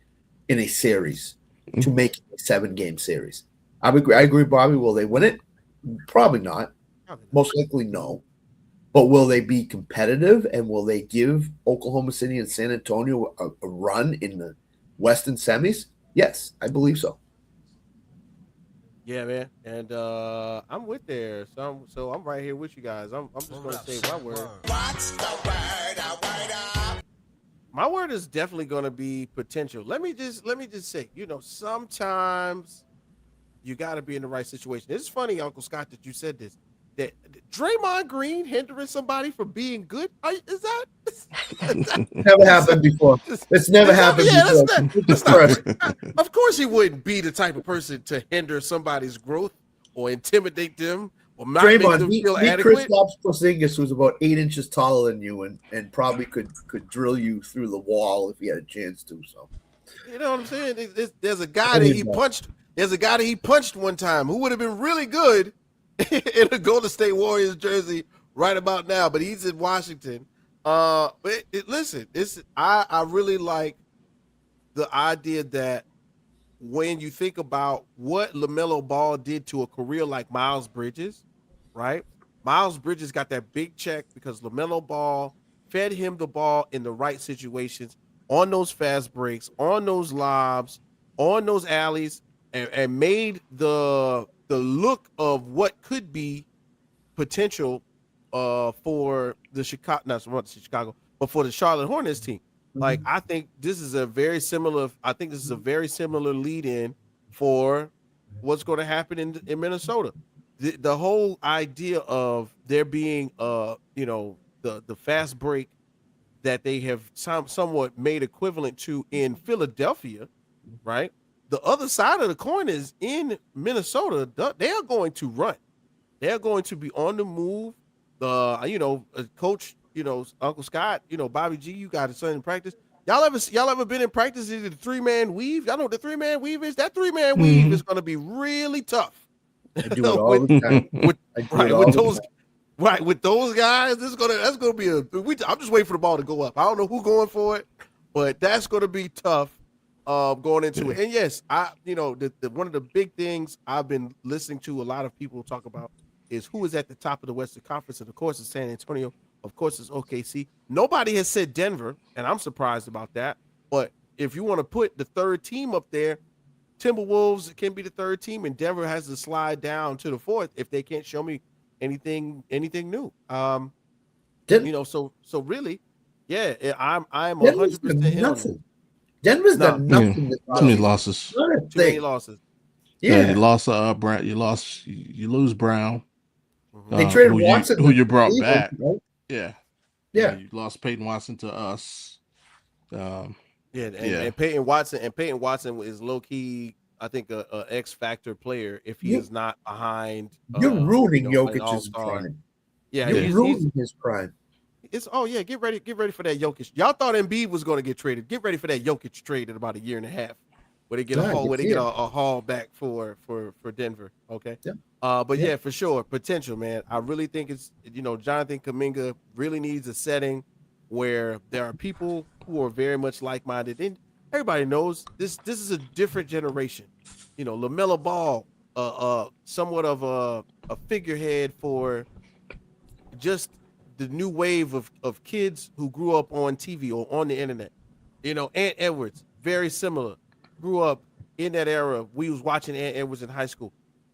in a series to make it a 7-game series. I agree, Bobby. Will they win it? Probably not. Most likely no. But will they be competitive, and will they give Oklahoma City and San Antonio a run in the Western semis? Yes, I believe so. Yeah, man. And I'm with there. So I'm right here with you guys. I'm just going to say my word. What's the word? My word is definitely going to be potential. Let me just say, sometimes you got to be in the right situation. It's funny, Uncle Scott, that you said this. That Draymond Green hindering somebody from being good? Is that never happened before? It's never happened before. Of course, he wouldn't be the type of person to hinder somebody's growth or intimidate them or not make them feel adequate. Kristaps Porzingis, who's about 8 inches taller than you and probably could drill you through the wall if he had a chance to. So, you know what I'm saying? There's a guy that he punched. There's a guy that he punched one time who would have been really good in a Golden State Warriors jersey right about now, but he's in Washington. Listen, I really like the idea that when you think about what LaMelo Ball did to a career like Miles Bridges, right? Miles Bridges got that big check because LaMelo Ball fed him the ball in the right situations, on those fast breaks, on those lobs, on those alleys, and made the look of what could be potential for the Chicago, but for the Charlotte Hornets team. Like, I think this is a very similar lead in for what's going to happen in Minnesota. The whole idea of there being the fast break that they have somewhat made equivalent to in Philadelphia, right? The other side of the coin is in Minnesota, they are going to run. They're going to be on the move. Coach, Uncle Scott, Bobby G, you got a son in practice. Y'all ever been in practice in the 3-man weave? Y'all know what the 3-man weave is? That 3-man weave is going to be really tough. I do it all the time. With those guys, that's gonna be I'm just waiting for the ball to go up. I don't know who's going for it, but that's going to be tough. Going into it. And yes, one of the big things I've been listening to a lot of people talk about is who is at the top of the Western Conference, and of course it's San Antonio, of course it's OKC. Nobody has said Denver, and I'm surprised about that, but if you want to put the third team up there, Timberwolves can be the third team, and Denver has to slide down to the fourth if they can't show me anything new. So really, yeah, I'm 100% nothing. Denver's done nothing. Too many losses. Too many losses. Yeah, you lost Brown. You lose Brown. They traded Watson, who you brought back. Right? Yeah. You lost Peyton Watson to us. And Peyton Watson is low key, I think, a X factor player if he is not behind. You're ruining Jokic's prime. Yeah, you're ruining his prime. Get ready for that Jokic. Y'all thought Embiid was going to get traded. Get ready for that Jokic trade in about a year and a half, where they get a haul back for Denver. Okay. Yeah. For sure, potential, man. I really think it's Jonathan Kuminga really needs a setting where there are people who are very much like-minded, and everybody knows this is a different generation. LaMelo Ball, somewhat of a figurehead for just the new wave of kids who grew up on TV or on the internet. Ant Edwards, very similar, grew up in that era. We was watching Ant Edwards in high school.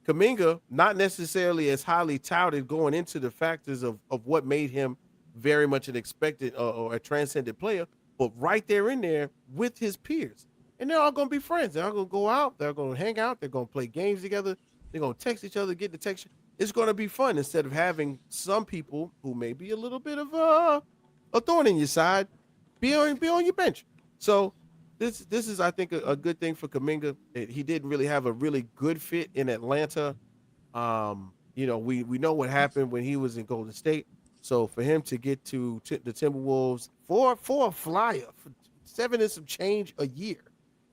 Kuminga, not necessarily as highly touted going into the factors of what made him very much an expected or a transcendent player, but right there in there with his peers. And they're all going to be friends. They're all going to go out. They're going to hang out. They're going to play games together. They're going to text each other, get the text. It's going to be fun instead of having some people who may be a little bit of a thorn in your side be on your bench. So this is, I think, a good thing for Kuminga. He didn't really have a really good fit in Atlanta. We know what happened when he was in Golden State. So for him to get to the Timberwolves for a flyer for 7 and some change a year,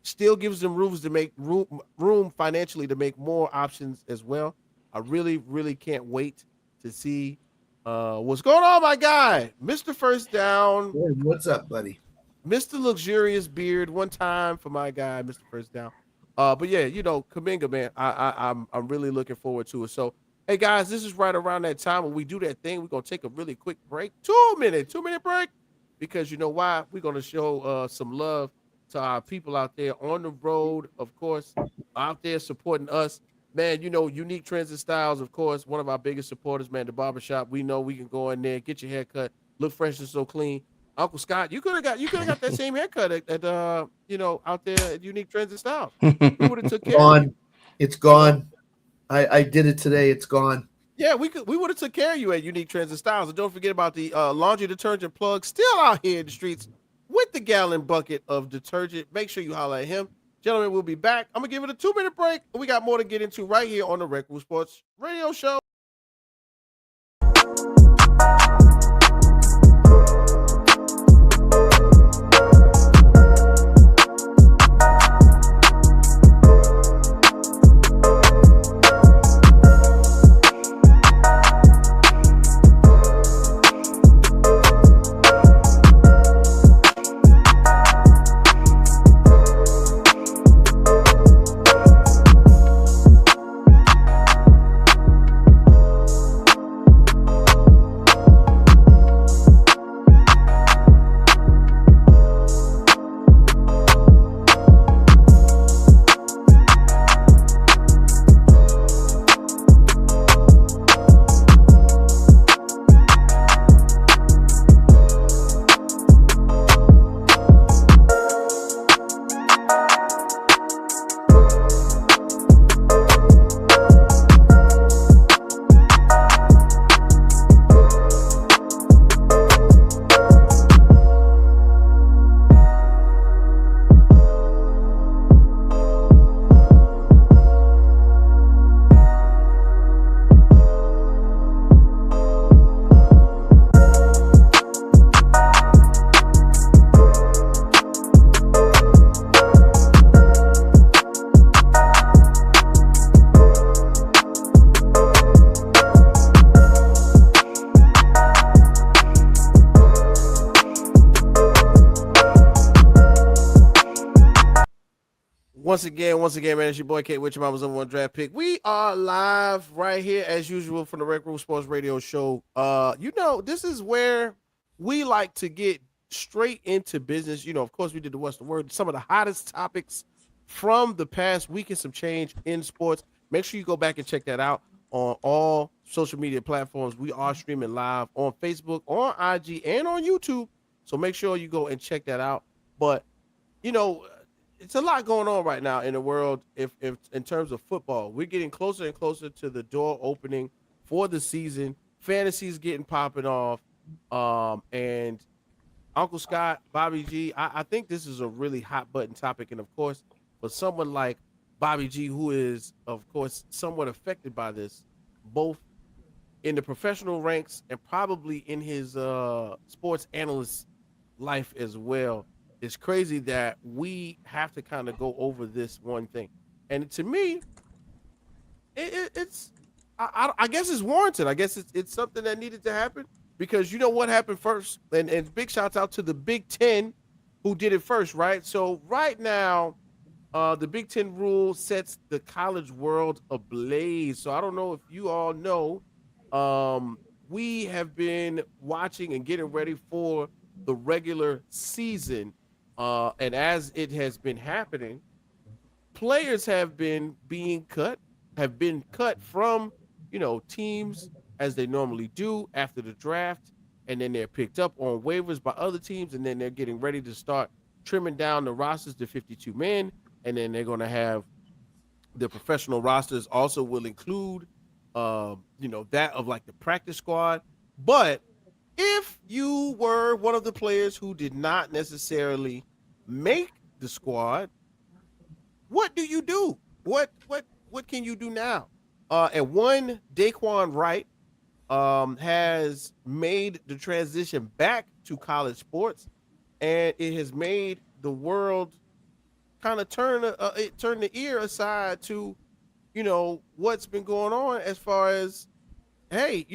still gives them room financially to make more options as well. I really, really can't wait to see what's going on, my guy, Mr. First Down. Hey, what's up, buddy? Mr. Luxurious Beard, one time for my guy, Mr. First Down. But yeah, Kuminga, man, I'm really looking forward to it. So, hey guys, this is right around that time when we do that thing. We're gonna take a really quick break, 2 minute break, because you know why? We're gonna show some love to our people out there on the road, of course, out there supporting us. Man, Unique Trends and Styles, of course, one of our biggest supporters, man, the barbershop. We know we can go in there, get your haircut, look fresh and so clean. Uncle Scott, you could have got that same haircut at out there at Unique Trends and Styles. We would have took care of you. It's gone. I did it today. It's gone. Yeah, we would have took care of you at Unique Trends and Styles. And don't forget about the laundry detergent plug still out here in the streets with the gallon bucket of detergent. Make sure you holler at him. Gentlemen, we'll be back. I'm going to give it a 2 minute break. We got more to get into right here on the Rec Room Sports Radio Show. Once again, man, it's your boy Kate with your mama's #1 draft pick. We are live right here as usual from the Rec Room Sports Radio Show. This is where we like to get straight into business. Of course, we did the Western Word, some of the hottest topics from the past week and some change in sports. Make sure you go back and check that out on all social media platforms. We are streaming live on Facebook, on IG, and on YouTube. So make sure you go and check that out. But, it's a lot going on right now in the world. If in terms of football, we're getting closer and closer to the door opening for the season. Fantasy's getting popping off. And Uncle Scott, Bobby G, I think this is a really hot button topic. And of course, for someone like Bobby G, who is, of course, somewhat affected by this, both in the professional ranks and probably in his sports analyst life as well, it's crazy that we have to kind of go over this one thing. And to me, it's I guess it's warranted. I guess it's something that needed to happen, because you know what happened first. And big shouts out to the Big Ten who did it first, right? So right now, the Big Ten rule sets the college world ablaze. So I don't know if you all know, we have been watching and getting ready for the regular season. And as it has been happening, players have been cut from, teams as they normally do after the draft. And then they're picked up on waivers by other teams. And then they're getting ready to start trimming down the rosters to 52 men. And then they're going to have the professional rosters also will include, that of like the practice squad. But if you were one of the players who did not necessarily make the squad, what do you do? What can you do now? And one, Daquan Wright has made the transition back to college sports, and it has made the world kind of turn the ear aside to, what's been going on as far as, hey,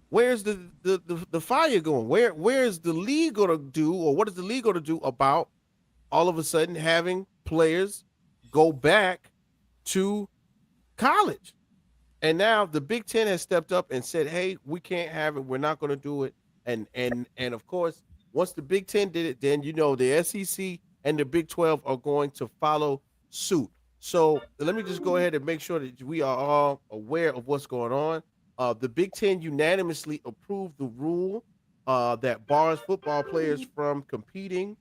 where's the fire going? Where's the league going to do, or what is the league going to do about all of a sudden having players go back to college? And now the Big Ten has stepped up and said, hey, we can't have it. We're not going to do it. And of course, once the Big Ten did it, then, the SEC and the Big 12 are going to follow suit. So let me just go ahead and make sure that we are all aware of what's going on. The Big Ten unanimously approved the rule that bars football players from competing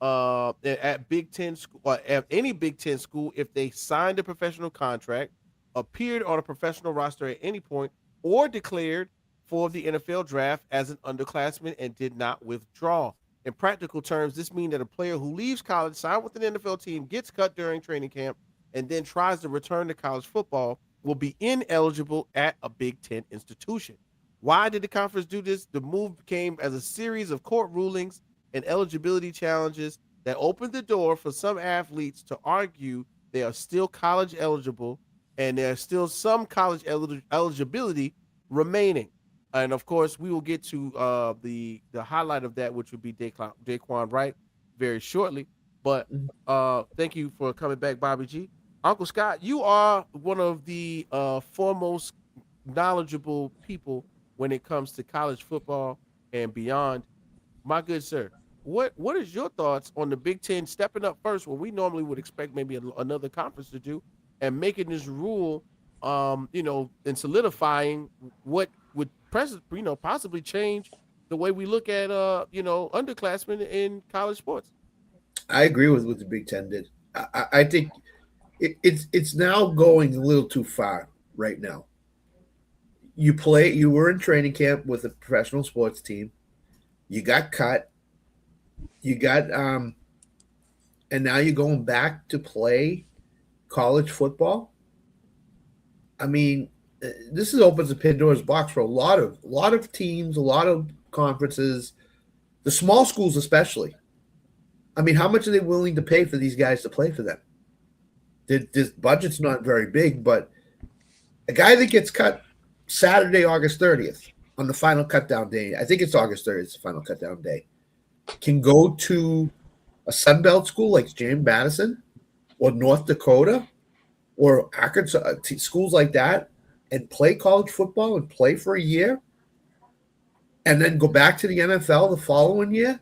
at Big Ten school, or at any Big Ten school, if they signed a professional contract, appeared on a professional roster at any point, or declared for the NFL draft as an underclassman and did not withdraw. In practical terms, this means that a player who leaves college, signed with an NFL team, gets cut during training camp, and then tries to return to college football will be ineligible at a Big Ten institution. Why did the conference do this? The move came as a series of court rulings and eligibility challenges that opened the door for some athletes to argue they are still college eligible and there's still some college eligibility remaining. And of course, we will get to the highlight of that, which would be Daquan Wright, very shortly. But thank you for coming back, Bobby G. Uncle Scott, you are one of the foremost knowledgeable people when it comes to college football and beyond. My good sir, what is your thoughts on the Big Ten stepping up first, when we normally would expect maybe another conference to do, and making this rule, and solidifying what would possibly change the way we look at underclassmen in college sports? I agree with what the Big Ten did. I think it's now going a little too far right now. You were in training camp with a professional sports team. You got cut. You got and now you're going back to play college football. I mean, this opens a Pandora's box for a lot of teams, a lot of conferences, the small schools especially. I mean, how much are they willing to pay for these guys to play for them? This budget's not very big, but a guy that gets cut Saturday, August 30th, on the final cutdown day, I think it's August 30th, it's the final cutdown day, can go to a Sunbelt school like James Madison or North Dakota or Arkansas, schools like that, and play college football and play for a year. and then go back to the NFL the following year.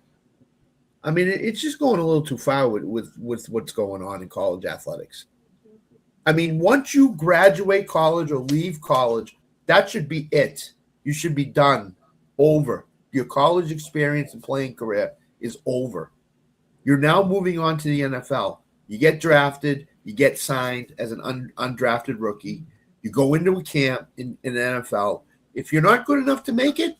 I mean, it's just going a little too far with what's going on in college athletics. I mean, once you graduate college or leave college, that should be it. You should be done. Over. Your college experience and playing career is over. You're now moving on to the NFL. You get drafted. You get signed as an undrafted rookie. You go into a camp in the NFL. If you're not good enough to make it,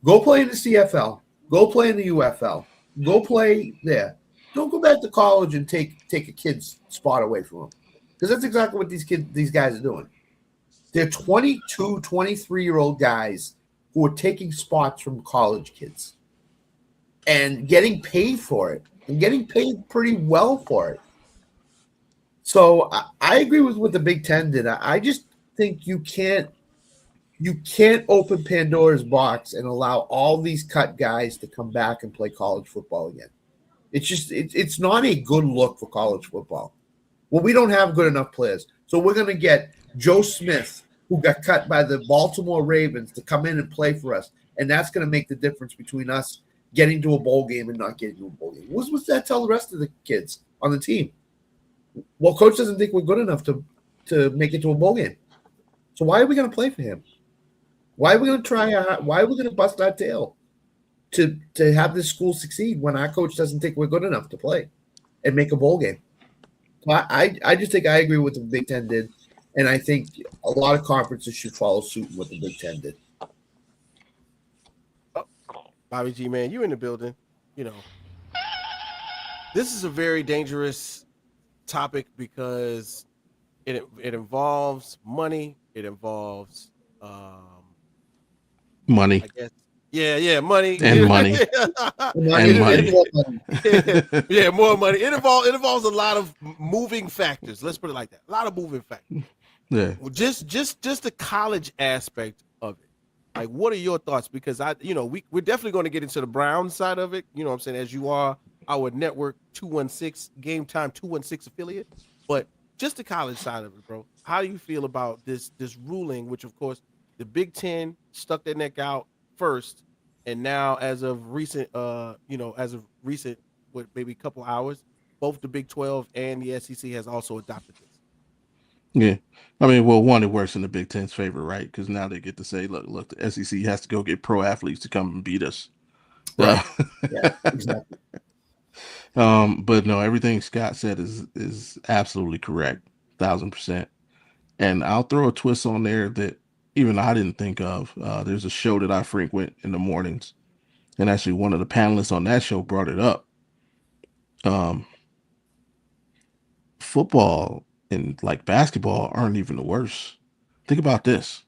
go play in the CFL. Go play in the UFL. Go play there. Don't go back to college and take a kid's spot away from them. Because that's exactly what these guys are doing. They're 22, 23-year-old guys who are taking spots from college kids and getting paid for it, and getting paid pretty well for it. So I agree with what the Big Ten did. I just think you can't open Pandora's box and allow all these cut guys to come back and play college football again. It's just it's not a good look for college football. Well, we don't have good enough players. So we're going to get Joe Smith, who got cut by the Baltimore Ravens, to come in and play for us. And that's going to make the difference between us getting to a bowl game and not getting to a bowl game. What's that tell the rest of the kids on the team? Well, coach doesn't think we're good enough to make it to a bowl game. So why are we going to play for him? Why are we going to why are we going to bust our tail to have this school succeed when our coach doesn't think we're good enough to play and make a bowl game? I just think I agree with what the Big Ten did, and I think a lot of conferences should follow suit in what the Big Ten did. Oh, Bobby G, man, you in the building. You know, this is a very dangerous topic because it involves money. It involves money. I guess. Yeah, money and money and money. Yeah, more money. It involves a lot of moving factors. Let's put it like that. A lot of moving factors. Yeah. Well, just the college aspect of it. Like, what are your thoughts? Because we're definitely going to get into the Brown side of it. You know what I'm saying? As you are our network 216 Game Time 216 affiliate, but just the college side of it, bro. How do you feel about this ruling? Which, of course, the Big Ten stuck their neck out first, and now as of recent, what, maybe a couple hours, both the Big 12 and the SEC has also adopted this. Yeah, I mean, well, one, it works in the Big Ten's favor, right? Because now they get to say, look, the SEC has to go get pro athletes to come and beat us, right? Yeah, exactly. But no, everything Scott said is absolutely correct, 1,000%. And I'll throw a twist on there that even I didn't think of. There's a show that I frequent in the mornings, and actually one of the panelists on that show brought it up. Football and like basketball aren't even the worst. Think about this.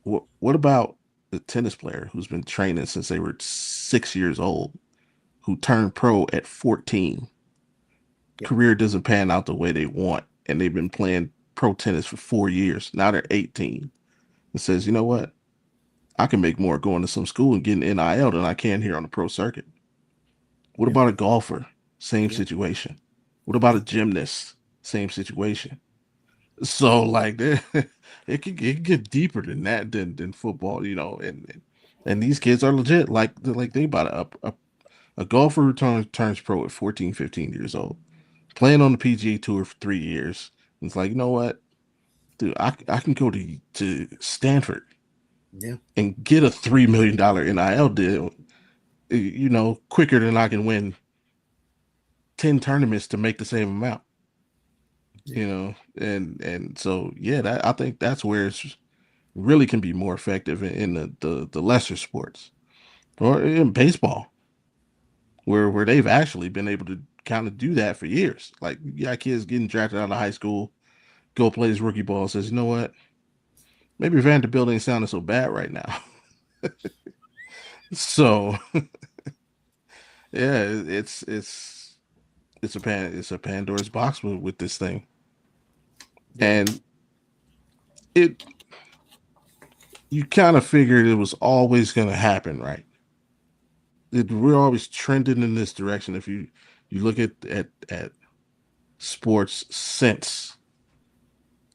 What about the tennis player who's been training since they were 6 years old, who turned pro at 14? Yeah. Career doesn't pan out the way they want, and they've been playing pro tennis for 4 years. Now they're 18. It says, you know what? I can make more going to some school and getting NIL than I can here on the pro circuit. What about a golfer? Same situation. What about a gymnast? Same situation. So like it can get deeper than that than football, and these kids are legit. Like they about a golfer who turns pro at 14, 15 years old, playing on the PGA Tour for 3 years. It's like, you know what, dude, I can go to Stanford, and get a $3 million NIL deal, quicker than I can win 10 tournaments to make the same amount. And so I think that's where it's really can be more effective in the lesser sports, or in baseball, where they've actually been able to kind of do that for years. Like, you got kids getting drafted out of high school, go play his rookie ball, says, you know what, maybe Vanderbilt ain't sounding so bad right now. So yeah, it's a Pandora's box with this thing. And you kind of figured it was always going to happen, right? We're always trending in this direction. If you look at sports since,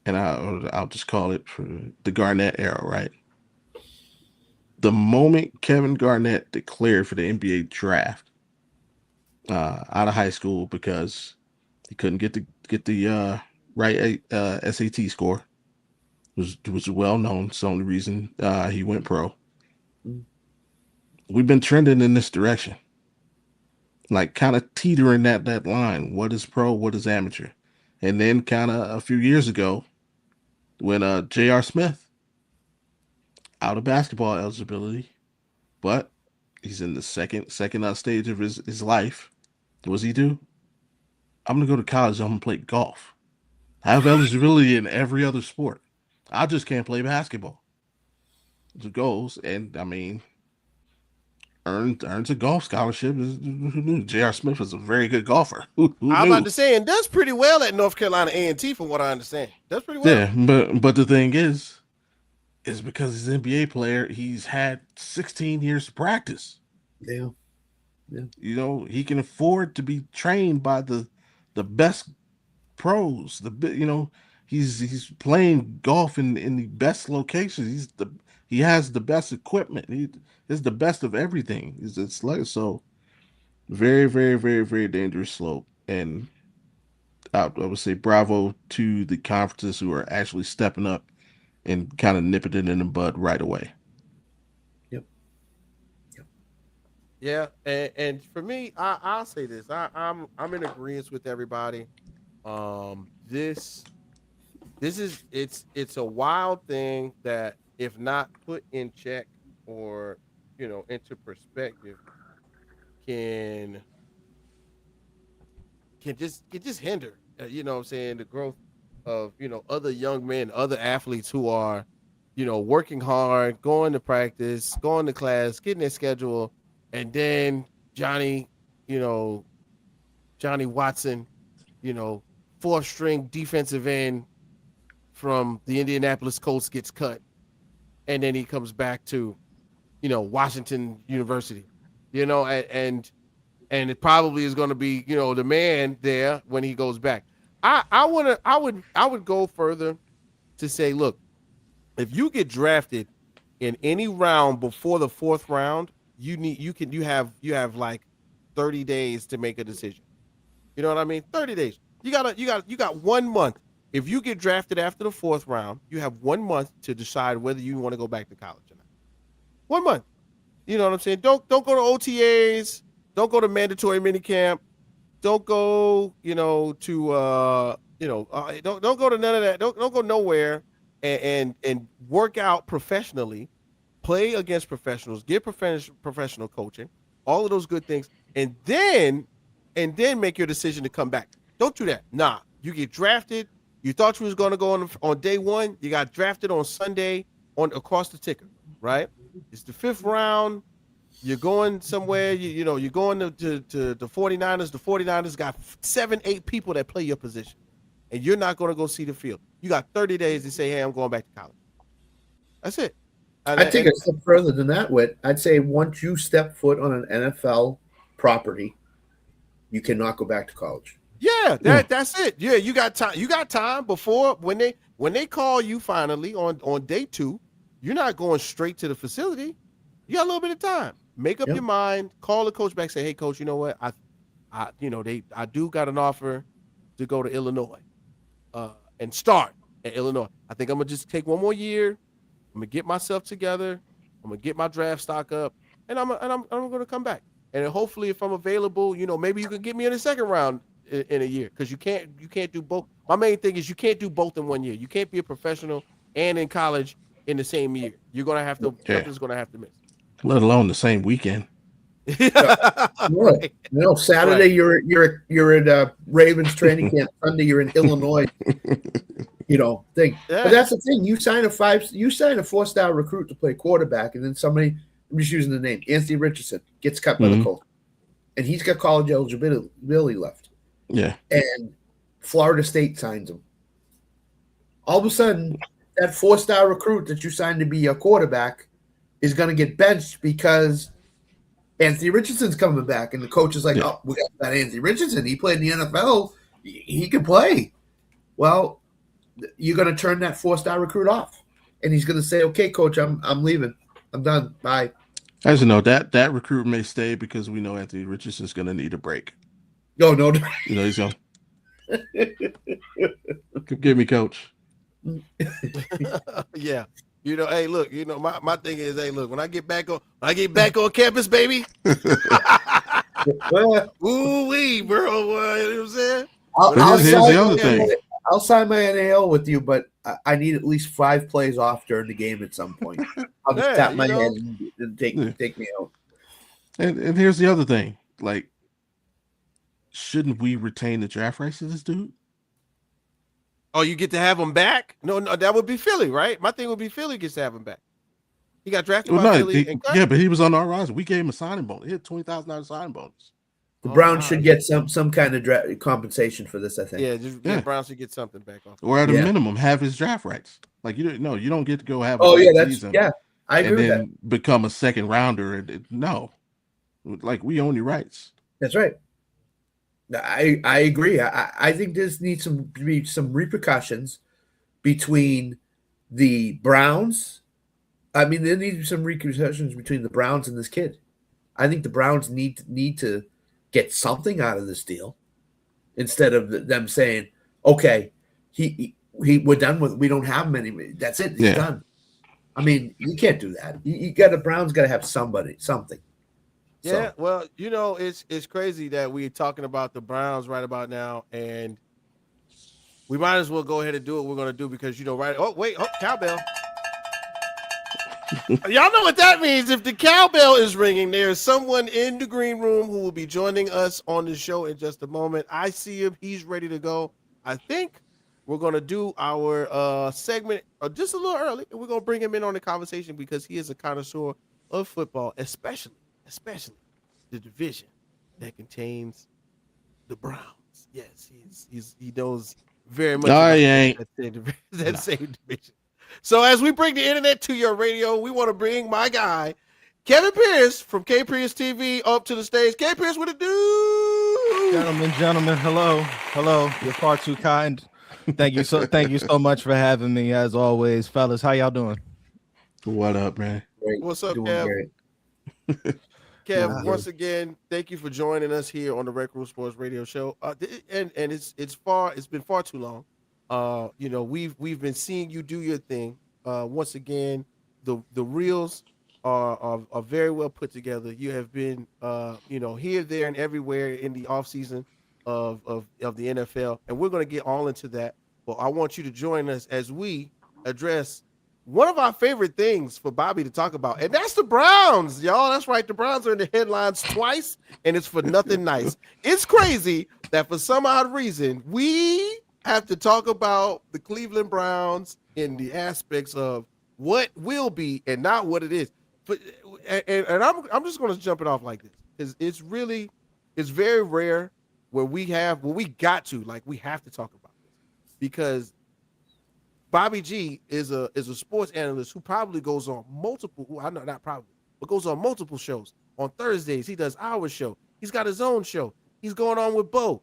and I'll just call it for the Garnett era, right? the moment Kevin Garnett declared for the NBA draft out of high school because he couldn't get the right SAT score, was well known. It's the only reason he went pro. We've been trending in this direction, like kind of teetering that line. What is pro? What is amateur? And then kind of a few years ago, when J.R. Smith out of basketball eligibility, but he's in the second stage of his life. What does he do? I'm gonna go to college. I'm gonna play golf. I have eligibility in every other sport. I just can't play basketball. It goes, and I mean, earns a golf scholarship. J.R. Smith is a very good golfer. Who I'm knew? about to say, and does pretty well at North Carolina A&T, from what I understand. Does pretty well. Yeah, but the thing is because he's an NBA player, he's had 16 years of practice. Yeah. You know, he can afford to be trained by the best pros. He's playing golf in the best locations. He has the best equipment. He is the best of everything. It's like so very, very, very, very dangerous slope. And I would say bravo to the conferences who are actually stepping up and kind of nipping it in the bud right away. Yeah, and for me, I'll say this. I'm in agreement with everybody. This is it's a wild thing that, if not put in check or into perspective, can just hinder what I'm saying, the growth of other young men, other athletes who are working hard, going to practice, going to class, getting their schedule. And then Johnny Watson, fourth string defensive end from the Indianapolis Colts, gets cut. And then he comes back to, Washington University, and it probably is going to be, the man there when he goes back. I would go further to say, look, if you get drafted in any round before the fourth round, you have like 30 days to make a decision. You know what I mean? 30 days. You got 1 month. If you get drafted after the fourth round, you have 1 month to decide whether you want to go back to college or not. 1 month. You know what I'm saying? Don't go to OTAs. Don't go to mandatory minicamp. Don't go, don't go to none of that. Don't go nowhere and work out professionally. Play against professionals, get professional coaching, all of those good things, and then make your decision to come back. Don't do that. Nah, you get drafted. You thought you was going to go on day one. You got drafted on Sunday across the ticker, right? It's the fifth round. You're going somewhere. You're going to the 49ers. The 49ers got 7-8 people that play your position, and you're not going to go see the field. You got 30 days to say, hey, I'm going back to college. That's it. I'd take a step further than that, Whit. I'd say once you step foot on an NFL property, you cannot go back to college. Yeah, that's it. Yeah, you got time. You got time before when they call you finally on day 2. You're not going straight to the facility. You got a little bit of time. Make up your mind. Call the coach back. Say, hey, coach, you know what? I do got an offer to go to Illinois, and start at Illinois. I think I'm gonna just take 1 more year. I'm gonna get myself together. I'm gonna get my draft stock up, and I'm gonna come back. And hopefully, if I'm available, maybe you can get me in the second round in a year, because you can't do both. My main thing is you can't do both in 1 year. You can't be a professional and in college in the same year. You're gonna have to. Something's gonna have to miss. Let alone the same weekend. Right. Saturday you're at Ravens training camp. Sunday you're in Illinois. Thing. Yeah. But that's the thing. You sign a 4-star recruit to play quarterback, and then somebody, I'm just using the name, Anthony Richardson, gets cut by the Colts, and he's got college eligibility left. Yeah. And Florida State signs him. All of a sudden, that 4-star recruit that you signed to be your quarterback is going to get benched because Anthony Richardson's coming back, and the coach is like, "Oh, we got that Anthony Richardson. He played in the NFL. He can play." Well, you're going to turn that 4-star recruit off, and he's going to say, "Okay, coach, I'm leaving. I'm done. Bye. As you know, that recruit may stay because we know Anthony Richardson's going to need a break. No. You know, he's going to give me, coach. Yeah. You know, hey, look, you know, my thing is, hey, look, when I get back on campus, baby. Ooh-wee, bro. You know what I'm saying? Here's the other thing. I'll sign my NAL with you, but I need at least 5 plays off during the game at some point. I'll just tap my head and take me out. And here's the other thing. Like, shouldn't we retain the draft rights to this dude? Oh, you get to have him back? No, that would be Philly, right? My thing would be Philly gets to have him back. He got drafted by Philly. Yeah, but he was on our roster. We gave him a signing bonus. He had $20,000 signing bonus. The Browns should get some kind of compensation for this, I think. Yeah, Browns should get something back off. Or at a minimum, have his draft rights. Like, you don't get to go have. Season I agree with that. Become a second rounder. No, like we own your rights. That's right. I agree. I think this needs to be some repercussions between the Browns. I mean, there needs to be some repercussions between the Browns and this kid. I think the Browns need to get something out of this deal instead of them saying, okay, we're done with, we don't have him anymore. That's it. He's done. I mean, you can't do that. The Browns got to have something. Yeah, well, you know, it's crazy that we're talking about the Browns right about now, and we might as well go ahead and do what we're going to do because, you know, cowbell. Y'all know what that means. If the cowbell is ringing, there is someone in the green room who will be joining us on the show in just a moment. I see him. He's ready to go. I think we're going to do our segment just a little early, and we're going to bring him in on the conversation because he is a connoisseur of football, especially the division that contains the Browns. Yes, he knows very much. No, he ain't. That same division. So as we bring the internet to your radio, we want to bring my guy, Kevin Pearce from KPearceTV, up to the stage. K Pearce, what it do? Gentlemen, hello. You're far too kind. Thank you so much for having me, as always, fellas. How y'all doing? What up, man? Great. What's up, Kev? Kev, once again, thank you for joining us here on the Rec Room Sports Radio Show. And it's been far too long. You know, we've been seeing you do your thing. Once again, the reels are very well put together. You have been you know, here, there, and everywhere in the offseason of the NFL, and we're going to get all into that. But I want you to join us as we address one of our favorite things for Bobby to talk about, and that's the Browns, y'all. That's right. The Browns are in the headlines twice, and it's for nothing nice. It's crazy that for some odd reason we have to talk about the Cleveland Browns in the aspects of what will be and not what it is. But and I'm just going to jump it off like this because it's very rare where we have we have to talk about this because Bobby G is a sports analyst who probably goes on goes on multiple shows. On Thursdays, he does our show. He's got his own show. He's going on with Bo.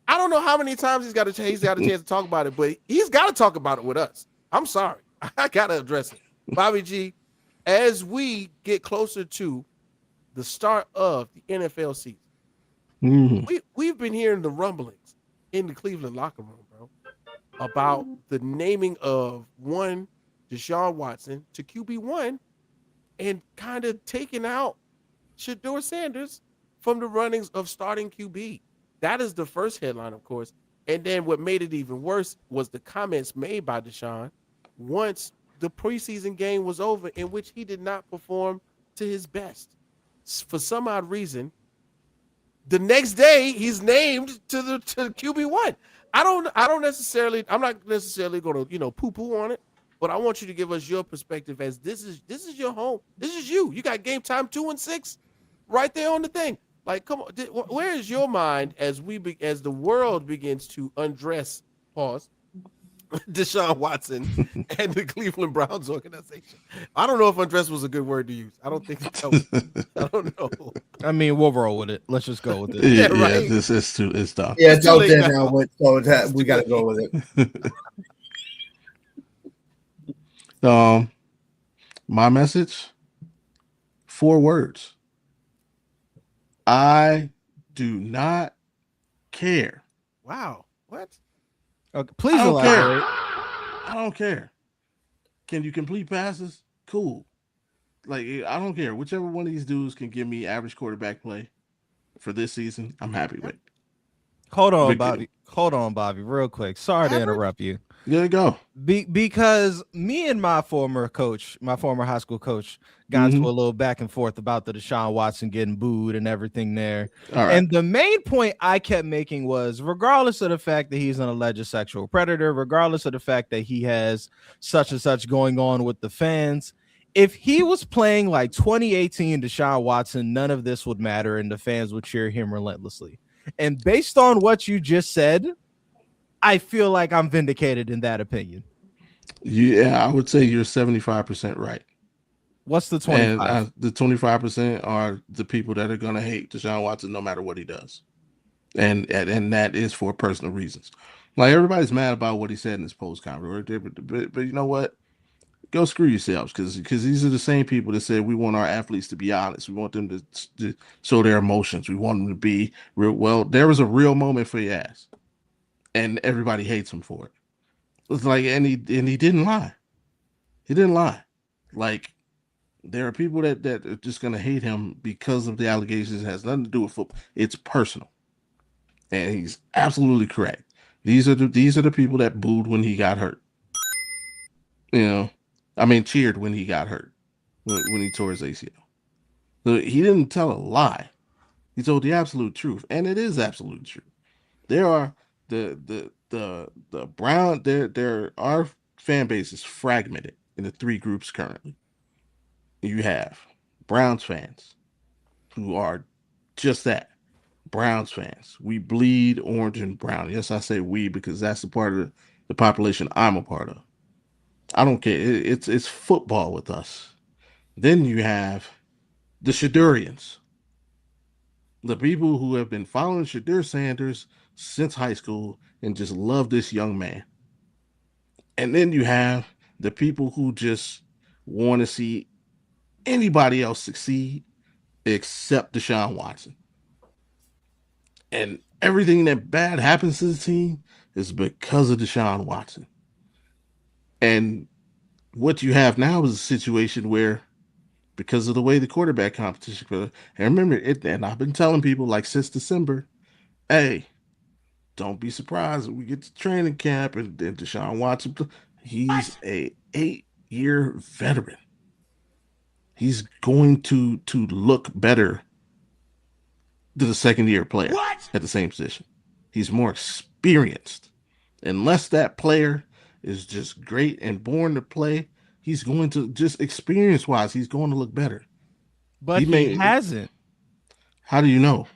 I don't know how many times he's got a chance to talk about it, but he's got to talk about it with us. I'm sorry. I got to address it. Bobby G, as we get closer to the start of the NFL season, we've been hearing the rumblings in the Cleveland locker room, bro, about the naming of one Deshaun Watson to QB1 and kind of taking out Shedeur Sanders from the runnings of starting QB. That is the first headline, of course. And then what made it even worse was the comments made by Deshaun once the preseason game was over, in which he did not perform to his best. For some odd reason, the next day he's named to QB1. I'm not necessarily going to, poo-poo on it, but I want you to give us your perspective as this is your home. This is you. You got game time 2 and 6 right there on the thing. Like, come on, where is your mind as the world begins to undress, Deshaun Watson and the Cleveland Browns organization? I don't know if undress was a good word to use. I don't think so. I don't know. I mean, we'll roll with it. Let's just go with it. Yeah, right. This is too. It's done. Yeah, it's out there now. So we got to go with it. My message: 4 words. I do not care. Wow. What? Okay, please elaborate. I don't care. Can you complete passes? Cool. Like, I don't care. Whichever one of these dudes can give me average quarterback play for this season, I'm happy with. Hold on, Bobby, real quick. Sorry to interrupt you. There you go. Because me and my former high school coach, got into a little back and forth about the Deshaun Watson getting booed and everything there. And the main point I kept making was, regardless of the fact that he's an alleged sexual predator, regardless of the fact that he has such and such going on with the fans, if he was playing like 2018 Deshaun Watson, none of this would matter and the fans would cheer him relentlessly. And based on what you just said, I feel like I'm vindicated in that opinion. Yeah, I would say you're 75% right. What's the 25? And the 25% are the people that are going to hate Deshaun Watson no matter what he does. And that is for personal reasons. Like, everybody's mad about what he said in his post conference, but you know what? Go screw yourselves, because these are the same people that said we want our athletes to be honest. We want them to show their emotions. We want them to be real. Well, there was a real moment for your ass, and everybody hates him for it. It's like, and he didn't lie. He didn't lie. Like, there are people that are just gonna hate him because of the allegations. It has nothing to do with football. It's personal, and he's absolutely correct. These are the people that booed when he got hurt. Cheered when he got hurt, when he tore his ACL. So he didn't tell a lie. He told the absolute truth, and it is absolute truth. There are the Brown. Our fan base is fragmented into 3 groups currently. You have Browns fans, who are just that, Browns fans. We bleed orange and brown. Yes, I say we because that's the part of the population I'm a part of. I don't care. It's football with us. Then you have the Shadurians, the people who have been following Shadur Sanders since high school and just love this young man. And then you have the people who just want to see anybody else succeed except Deshaun Watson. And everything that bad happens to the team is because of Deshaun Watson. And what you have now is a situation where, because of the way the quarterback competition, and remember it, and I've been telling people like since December, hey, don't be surprised when we get to training camp and Deshaun Watson, he's a 8-year veteran. He's going to look better than a second-year player at the same position. He's more experienced. Unless that player is just great and born to play, he's going to, just experience-wise, he's going to look better. But he hasn't. How do you know?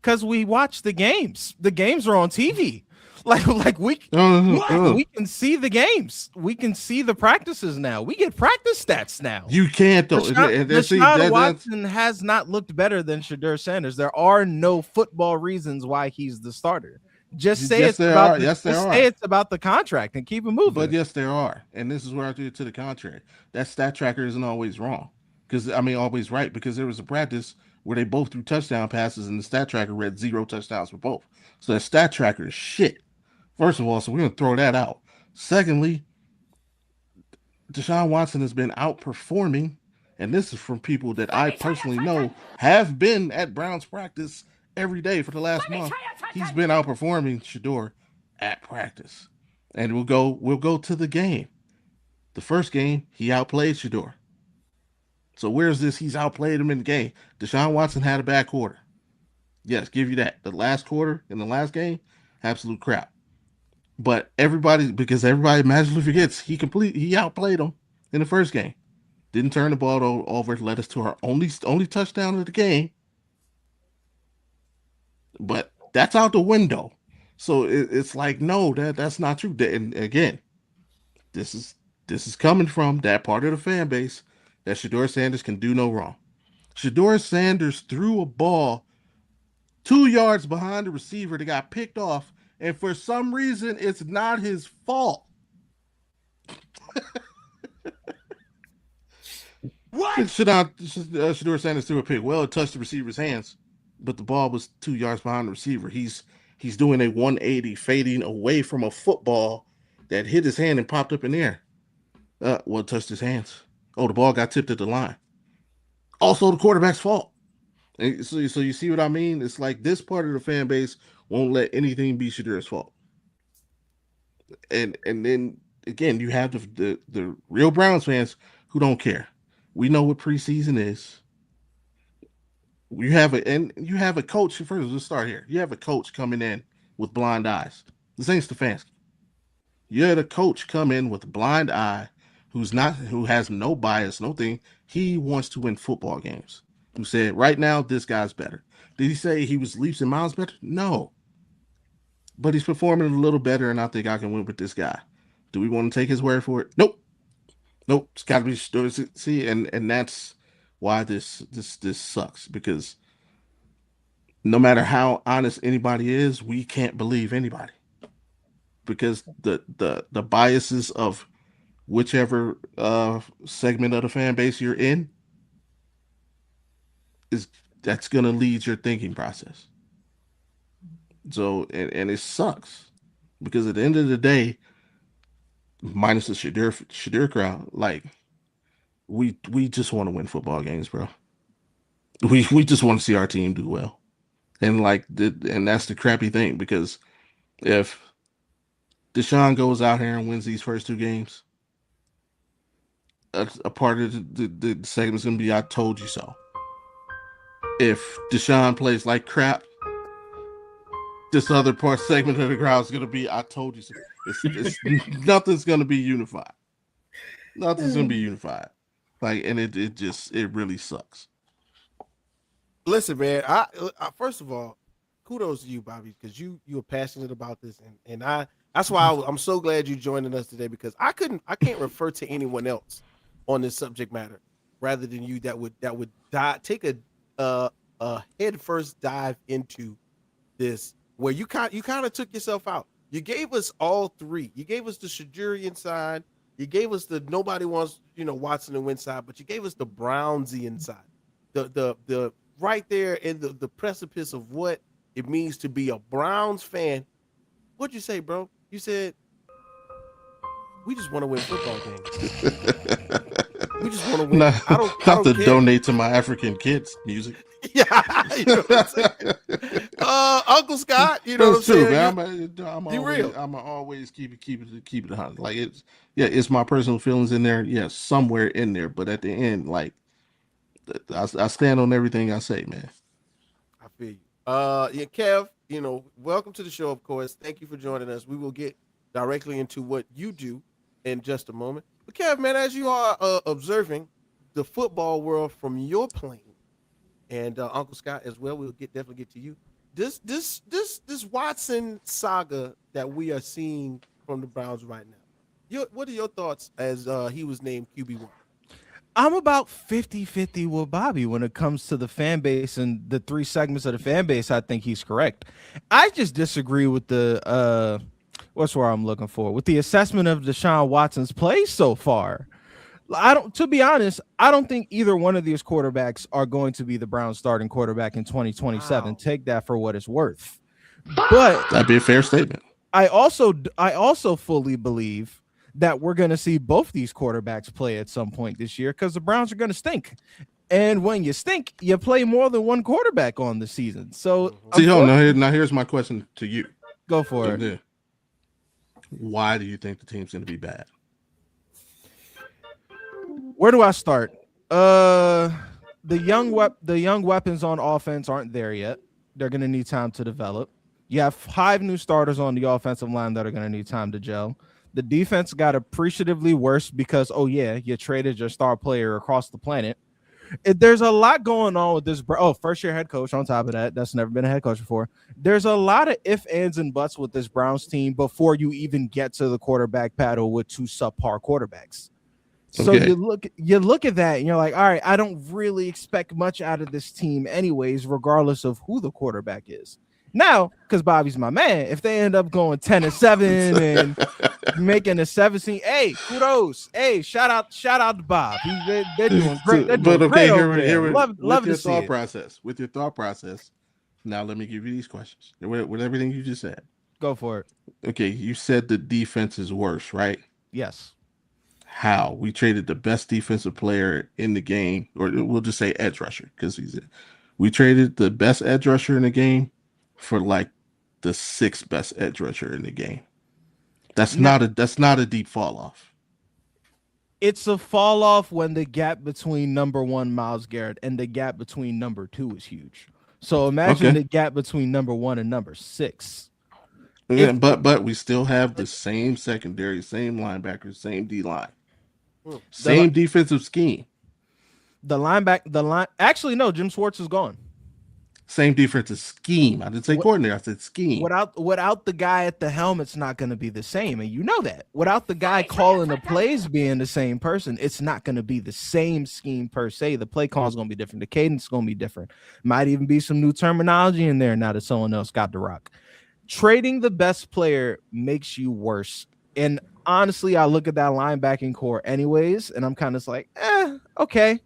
Because we watch the games. The games are on TV. Like we can see the games. We can see the practices now. We get practice stats now. You can't though. Deshaun Watson has not looked better than Shadur Sanders. There are no football reasons why he's the starter. Just say it's about the contract and keep it moving. But yes, there are, and this is where I do it to the contrary. That stat tracker isn't always wrong, always right, because there was a practice where they both threw touchdown passes, and the stat tracker read 0 touchdowns for both. So that stat tracker is shit. First of all, so we're going to throw that out. Secondly, Deshaun Watson has been outperforming, and this is from people that I personally know have been at Browns practice every day for the last month. He's been outperforming Shadur at practice. And we'll go to the game. The first game, he outplayed Shadur. So where's this? He's outplayed him in the game. Deshaun Watson had a bad quarter. Yes, give you that. The last quarter in the last game, absolute crap. But everybody magically forgets he outplayed him in the first game. Didn't turn the ball over, led us to our only touchdown of the game. But that's out the window. So it's like, no, that's not true. And again, this is coming from that part of the fan base that Shadur Sanders can do no wrong. Shadur Sanders threw a ball 2 yards behind the receiver that got picked off, and for some reason, it's not his fault. What? Shador Sanders threw a pick. Well, it touched the receiver's hands, but the ball was 2 yards behind the receiver. He's doing a 180, fading away from a football that hit his hand and popped up in the air. Well, it touched his hands. Oh, the ball got tipped at the line. Also, the quarterback's fault. And so you see what I mean? It's like this part of the fan base won't let anything be Shador's fault. And then again, you have the real Browns fans who don't care. We know what preseason is. You have a coach. First, let's start here. You have a coach coming in with blind eyes. This ain't Stefanski. You had a coach come in with a blind eye who has no bias, no thing. He wants to win football games. Who said, right now, this guy's better. Did he say he was leaps and miles better? No. But he's performing a little better, and I think I can win with this guy. Do we want to take his word for it? Nope. It's got to be see, and that's why this sucks, because no matter how honest anybody is, we can't believe anybody, because the biases of whichever segment of the fan base you're in that's going to lead your thinking process. So and it sucks, because at the end of the day, minus the Shador crowd, like we just want to win football games, bro. We just want to see our team do well, and and that's the crappy thing, because if Deshaun goes out here and wins these first 2 games, a part of the segment is going to be "I told you so." If Deshaun plays like crap, this other segment of the crowd is going to be "I told you so." It's nothing's going to be unified. Nothing's going to be unified. And it really sucks. Listen, man. I first of all, kudos to you, Bobby, because you are passionate about this, and that's why I'm so glad you joining us today, because I can't refer to anyone else on this subject matter rather than you that would take a head first dive into this, where you kind of took yourself out. You gave us all 3. You gave us the Shadurian side. You gave us the nobody wants Watson to win side, but you gave us the Brownsian side. The right there in the precipice of what it means to be a Browns fan. What'd you say, bro? You said we just want to win football games. We just want to win. I don't have to care. Donate to my African kids music. Yeah, you know what I'm saying? Uncle Scott, you know that's what I'm true, saying? Man. I'm always keep it 100. Like it's my personal feelings in there. Yeah, somewhere in there, but at the end, like I stand on everything I say, man. I feel you. Yeah, Kev, welcome to the show, of course. Thank you for joining us. We will get directly into what you do in just a moment. But Kev, man, as you are observing the football world from your plane, and Uncle Scott as well, we'll definitely get to you. This Watson saga that we are seeing from the Browns right now. What are your thoughts as he was named QB1? I'm about 50-50 with Bobby when it comes to the fan base and the 3 segments of the fan base. I think he's correct. I just disagree with the what's where I'm looking for with the assessment of Deshaun Watson's play so far. To be honest, I don't think either one of these quarterbacks are going to be the Browns starting quarterback in 2027. Wow. Take that for what it's worth. But that'd be a fair statement. I also fully believe that we're going to see both these quarterbacks play at some point this year, because the Browns are going to stink. And when you stink, you play more than one quarterback on the season. So now here's my question to you. Go for it. Why do you think the team's going to be bad? Where do I start? The young weapons on offense aren't there yet. They're going to need time to develop. You have 5 new starters on the offensive line that are going to need time to gel. The defense got appreciatively worse because, you traded your star player across the planet. There's a lot going on with this. First-year head coach on top of that. That's never been a head coach before. There's a lot of ifs, ands, and buts with this Browns team before you even get to the quarterback battle with 2 subpar quarterbacks. So you look at that and you're like, all right, I don't really expect much out of this team anyways, regardless of who the quarterback is. Now, because Bobby's my man, if they end up going 10-7 and making a 17, hey, kudos. Hey, shout out to Bob. They're doing great. They're doing great over there. Love to see it. With your thought process. Now let me give you these questions. With everything you just said. Go for it. Okay, you said the defense is worse, right? Yes. How? We traded the best defensive player in the game, or we'll just say edge rusher, because we traded the best edge rusher in the game for like the 6th best edge rusher in the game. That's not a deep fall off. It's a fall off when the gap between number 1 Myles Garrett and the gap between number 2 is huge. So imagine the gap between number 1 and number 6. Yeah, but we still have the same secondary, same linebackers, same D line, same defensive scheme. Actually, no, Jim Schwartz is gone. Same defensive scheme. I didn't say coordinator. I said scheme. Without the guy at the helm, it's not going to be the same, and you know that. Without the guy calling the plays being the same person, it's not going to be the same scheme per se. The play call is going to be different. The cadence is going to be different. Might even be some new terminology in there now that someone else got the rock. Trading the best player makes you worse. And honestly, I look at that linebacking core anyways, and I'm kind of like, okay.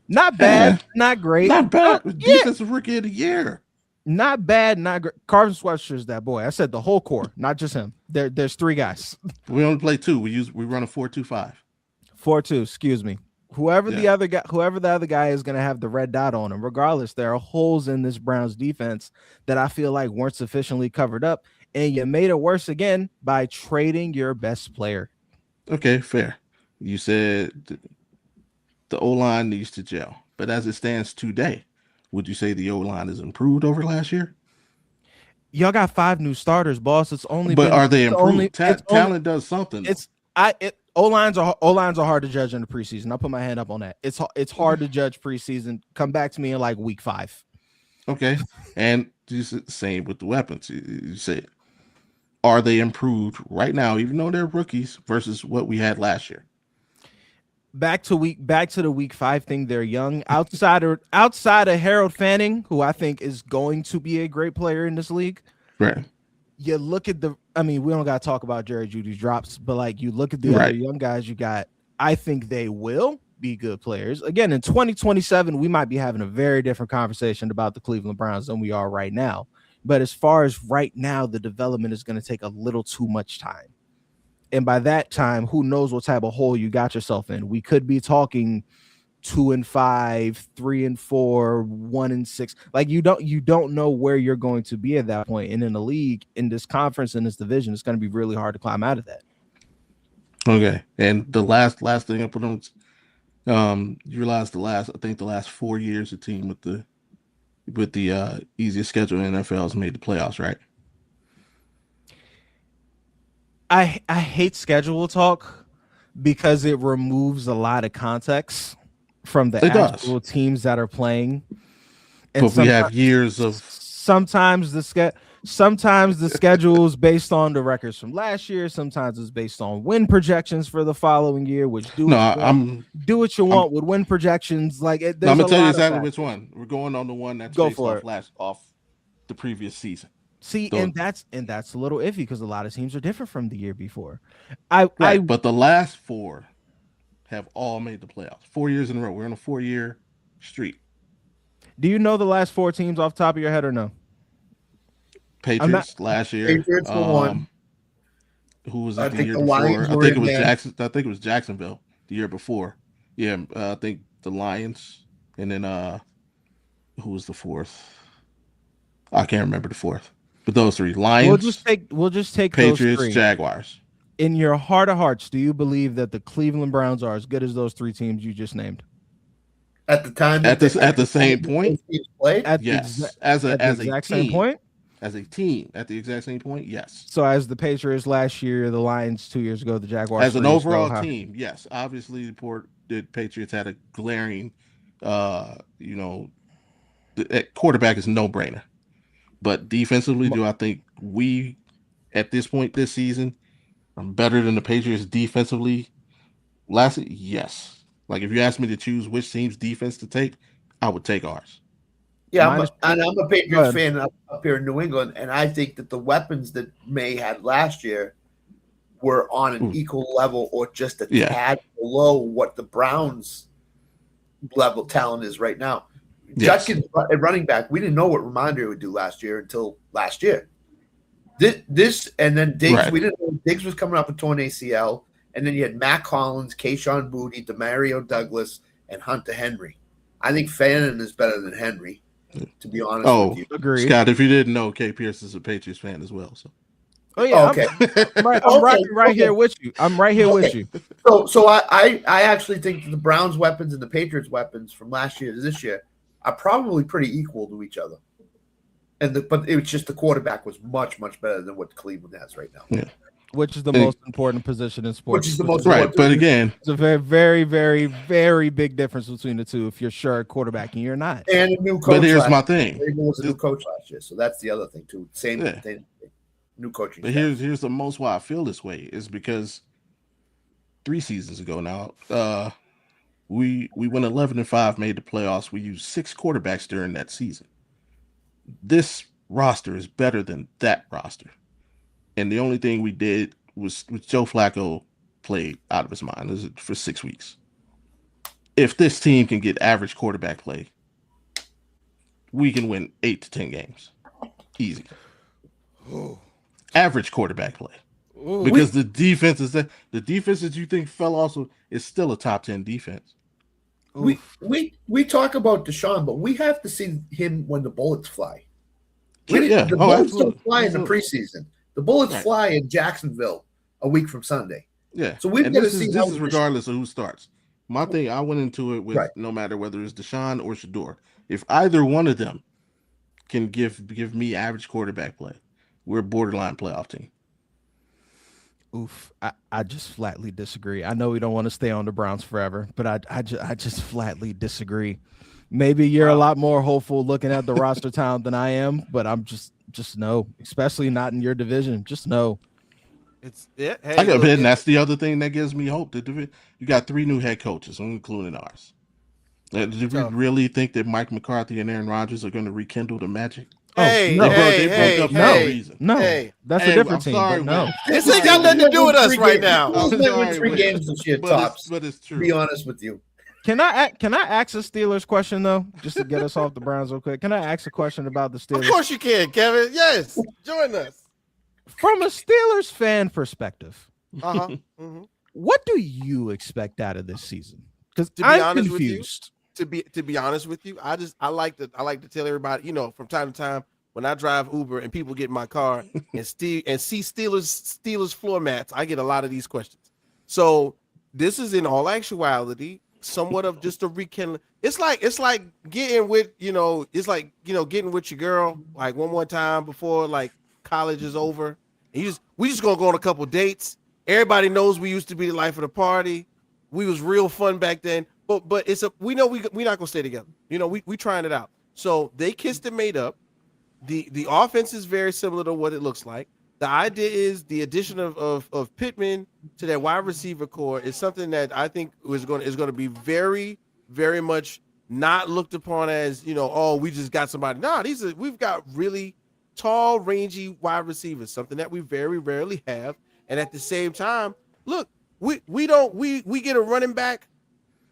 Not bad, not great. Not bad. Defensive rookie of the year. Not bad, not great. Carson Swester is that boy. I said the whole core, not just him. There's 3 guys. We only play 2. We run a 4-2-5. 4-2, excuse me. Whoever the other guy is going to have the red dot on him. Regardless, there are holes in this Browns defense that I feel like weren't sufficiently covered up, and you made it worse again by trading your best player. Okay, fair. You said the O-line needs to gel, but as it stands today, would you say the O-line is improved over last year? Y'all got 5 new starters, boss. It's only. But are they improved? Talent does something. O-lines are hard to judge in the preseason. I'll put my hand up on that. It's hard to judge preseason. Come back to me in like week 5. Okay, and same with the weapons. You said, are they improved right now, even though they're rookies, versus what we had last year? Back to the week 5 thing. They're young. Outside of Harold Fanning, who I think is going to be a great player in this league. Right. You look at we don't got to talk about Jerry Jeudy's drops, but like you look at the other young guys you got, I think they will be good players. Again, in 2027, we might be having a very different conversation about the Cleveland Browns than we are right now. But as far as right now, the development is going to take a little too much time. And by that time, who knows what type of hole you got yourself in. We could be talking 2-5, 3-4, 1-6. Like you don't know where you're going to be at that point. And in the league, in this conference, in this division, it's going to be really hard to climb out of that. Okay. And the last thing I put on, you realize the last 4 years, the team with the easiest schedule in the NFL has made the playoffs, right? I hate schedule talk because it removes a lot of context from the actual teams that are playing. And but we have years of sometimes the schedule is based on the records from last year. Sometimes it's based on win projections for the following year, which do what you want with win projections. Like I'm gonna tell you exactly which one. We're going on the one that's based off the previous season. See, and that's a little iffy because a lot of teams are different from the year before. But the last 4 have all made the playoffs. 4 years in a row. We're on a 4-year streak. Do you know the last 4 teams off the top of your head or no? Patriots last year. Patriots were one. Who was it the year before? I think it was Jackson. I think it was Jacksonville the year before. Yeah, I think the Lions, and then who was the 4th? I can't remember the 4th. But those 3, Lions. We'll just take Patriots, those 3. Jaguars. In your heart of hearts, do you believe that the Cleveland Browns are as good as those 3 teams you just named? At the time, at the same point, yes. As a exact team, same point, as a team, at the exact same point, yes. So as the Patriots last year, the Lions 2 years ago, the Jaguars as an overall team, yes. Obviously, the Patriots had a glaring, the quarterback is no brainer. But defensively, do I think we, at this point this season, are better than the Patriots defensively? Yes. Like if you asked me to choose which team's defense to take, I would take ours. Yeah, I'm a Patriots fan up here in New England, and I think that the weapons that May had last year were on an equal level or just a tad below what the Browns level talent is right now. Yes. Judkins at running back, we didn't know what Ramondre would do last year until last year. This and then Diggs, we didn't know Diggs was coming up with torn ACL, and then you had Matt Collins, Kayshon Boutte, Demario Douglas, and Hunter Henry. I think Fannin is better than Henry, to be honest with you. Agreed. Scott, if you didn't know, K. Pierce is a Patriots fan as well. So. Oh yeah, okay. I'm right here with you. I'm right here with you. So I actually think that the Browns' weapons and the Patriots' weapons from last year to this year are probably pretty equal to each other. But it was just the quarterback was much better than what Cleveland has right now. Yeah. Which is the most important position in sports. Which is the most important. But again, it's a very, very, very, very big difference between the two. If you're sure at quarterback and you're not, and a new coach. But here's my thing: Raven was a new coach last year, so that's the other thing too. Same thing. New coaching. But here's the most why I feel this way is because 3 seasons ago now, we went 11-5, made the playoffs. We used 6 quarterbacks during that season. This roster is better than that roster. And the only thing we did was Joe Flacco played out of his mind for 6 weeks. If this team can get average quarterback play, we can win 8 to 10 games. Easy. Average quarterback play. Because the defense that you think fell also is still a top 10 defense. We talk about Deshaun, but we have to see him when the bullets fly. The bullets absolutely. don't fly in the preseason. The bullets fly in Jacksonville a week from Sunday. Yeah. So we've got to see this is regardless of who starts. My thing, I went into it with no matter whether it's Deshaun or Shador. If either one of them can give me average quarterback play, we're a borderline playoff team. Oof, I just flatly disagree. I know we don't want to stay on the Browns forever, but I just flatly disagree. Maybe you're a lot more hopeful looking at the roster talent than I am, but I'm just no, especially not in your division. Just no. Hey, I got and that's the other thing that gives me hope. You got 3 new head coaches, including ours. Do we really think that Mike McCarthy and Aaron Rodgers are going to rekindle the magic? They broke up for no reason. No, that's a different team. Sorry, no, this ain't got nothing to do with us right now. Win 3 games this year, tops. But it's true. To be honest with you. Can I ask a Steelers question though, just to get us off the Browns real quick? Can I ask a question about the Steelers? Of course you can, Kevin. Yes, join us. From a Steelers fan perspective, what do you expect out of this season? Because I'm confused. To be honest with you, I like to tell everybody, from time to time when I drive Uber and people get in my car and see Steelers floor mats, I get a lot of these questions. So this is in all actuality somewhat of just a rekindling. It's like getting with getting with your girl like one more time before like college is over. And we just gonna go on a couple dates. Everybody knows we used to be the life of the party. We was real fun back then. But we know we're not gonna stay together. We trying it out. So they kissed and made up. The offense is very similar to what it looks like. The idea is the addition of Pittman to that wide receiver core is something that I think is going to be very, very much not looked upon as we just got somebody. No, we've got really tall, rangy wide receivers, something that we very rarely have. And at the same time, look, we get a running back.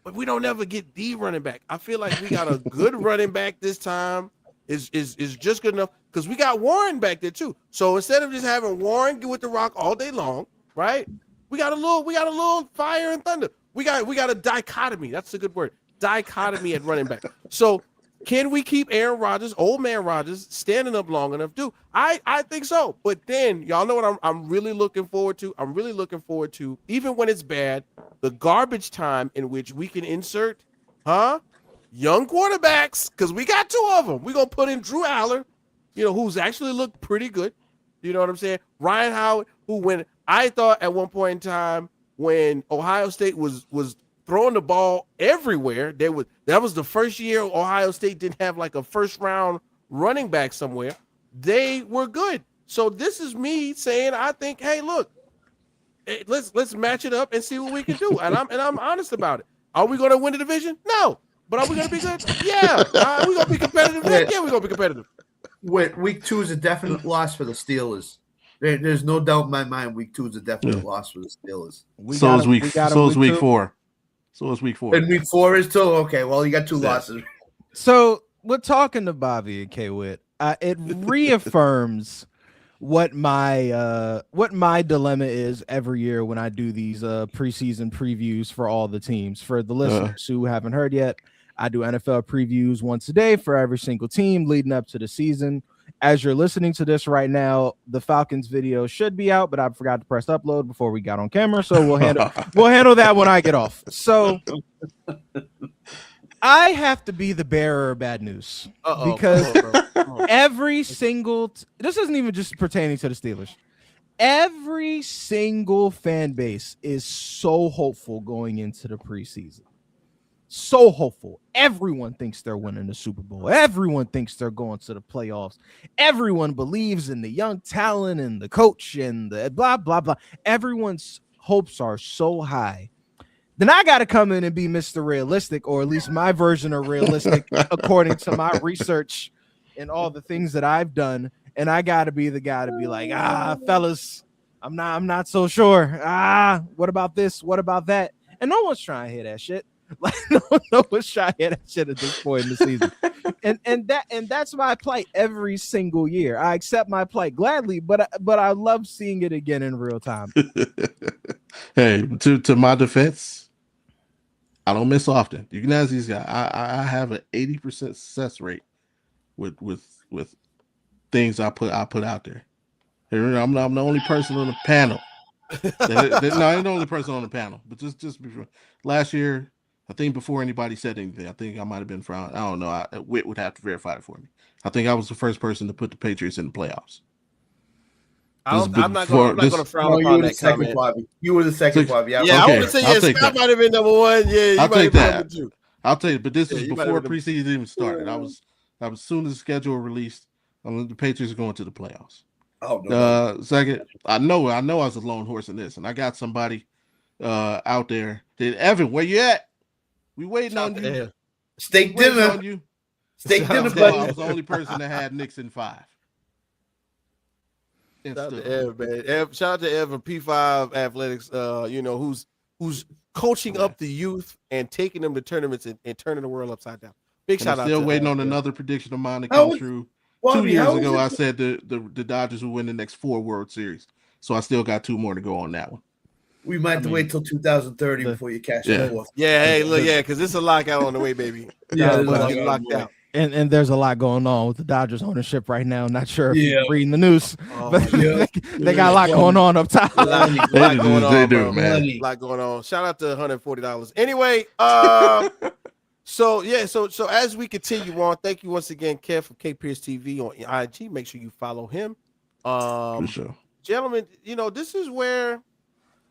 But we don't ever get the running back. I feel like we got a good running back this time. Is just good enough because we got Warren back there too. So instead of just having Warren get with the rock all day long, right? We got a little fire and thunder. We got a dichotomy. That's a good word. Dichotomy at running back. So can we keep Aaron Rodgers, old man Rodgers, standing up long enough? I think so. But then y'all know what I'm really looking forward to. I'm really looking forward to, even when it's bad, the garbage time in which we can insert, young quarterbacks, because we got 2 of them. We're going to put in Drew Aller, who's actually looked pretty good. You know what I'm saying? Ryan Howard, who I thought at one point in time when Ohio State was throwing the ball everywhere, that was the first year Ohio State didn't have like a first-round running back somewhere. They were good. So this is me saying, I think, hey, look, let's match it up and see what we can do. And I'm honest about it. Are we going to win the division? No. But are we gonna be good? Yeah. We're gonna be competitive. Heck yeah, we're gonna be competitive. Wait, week 2 is a definite loss for the Steelers. There's no doubt in my mind. Week 2 is a definite loss for the Steelers. So is week 4. So is week 4. And week 4 is too okay. Well, you got 2 losses. So we're talking to Bobby and K-Wit. It reaffirms what my dilemma is every year when I do these preseason previews for all the teams. For the listeners who haven't heard yet, I do NFL previews once a day for every single team leading up to the season. As you're listening to this right now, the Falcons video should be out, but I forgot to press upload before we got on camera, so we'll handle that when I get off. So I have to be the bearer of bad news because every single this isn't even just pertaining to the Steelers. Every single fan base is so hopeful going into the preseason. So hopeful. Everyone thinks they're winning the Super Bowl. Everyone thinks they're going to the playoffs. Everyone believes in the young talent and the coach and the blah, blah, blah. Everyone's hopes are so high. Then I got to come in and be Mr. Realistic, or at least my version of realistic, according to my research and all the things that I've done. And I got to be the guy to be like, fellas, I'm not so sure. What about this? What about that? And no one's trying to hear that shit. Like no one's trying to hear that shit at this point in the season. and that's my plight every single year. I accept my plight gladly, but I love seeing it again in real time. Hey, to my defense, I don't miss often. You can ask these guys. I have an 80% success rate with things I put out there. I'm the only person on the panel. No, I'm the only person on the panel. But just before last year, I think before anybody said anything, I think I might have been from, I don't know. Whit would have to verify it for me. I think I was the first person to put the Patriots in the playoffs. I'm not going to frown upon that comment. Bobby. You were the second, Bobby. Yeah, okay, I want to say, Scott might have been number one. Yeah, I'll take that. I'll tell you, but this is before preseason even started. I was as soon as the schedule released, the Patriots are going to the playoffs. Oh no. Second, I know I was a lone horse in this, and I got somebody out there. Evan, where you at? We waiting on you. Steak dinner. On you. Steak dinner. I was the only person that had Knicks in 5. Shout out to Ev, man. Shout out to Evan P5 Athletics. Who's coaching up the youth and taking them to tournaments and turning the world upside down. Big shout out. Still waiting on another prediction of mine to come true. 2 years ago, I said the Dodgers will win the next 4 World Series. So I still got 2 more to go on that one. We might have to wait till 2030 before you cash it off. Yeah, hey, look, because it's a lockout on the way, baby. Locked out. And there's a lot going on with the Dodgers ownership right now. Not sure if you're reading the news, but they got a lot going on up top. A lot going on, man. A lot going on. Shout out to $140. Anyway, so as we continue on, thank you once again, Kev from KPearceTV on IG. Make sure you follow him. For sure. Gentlemen, this is where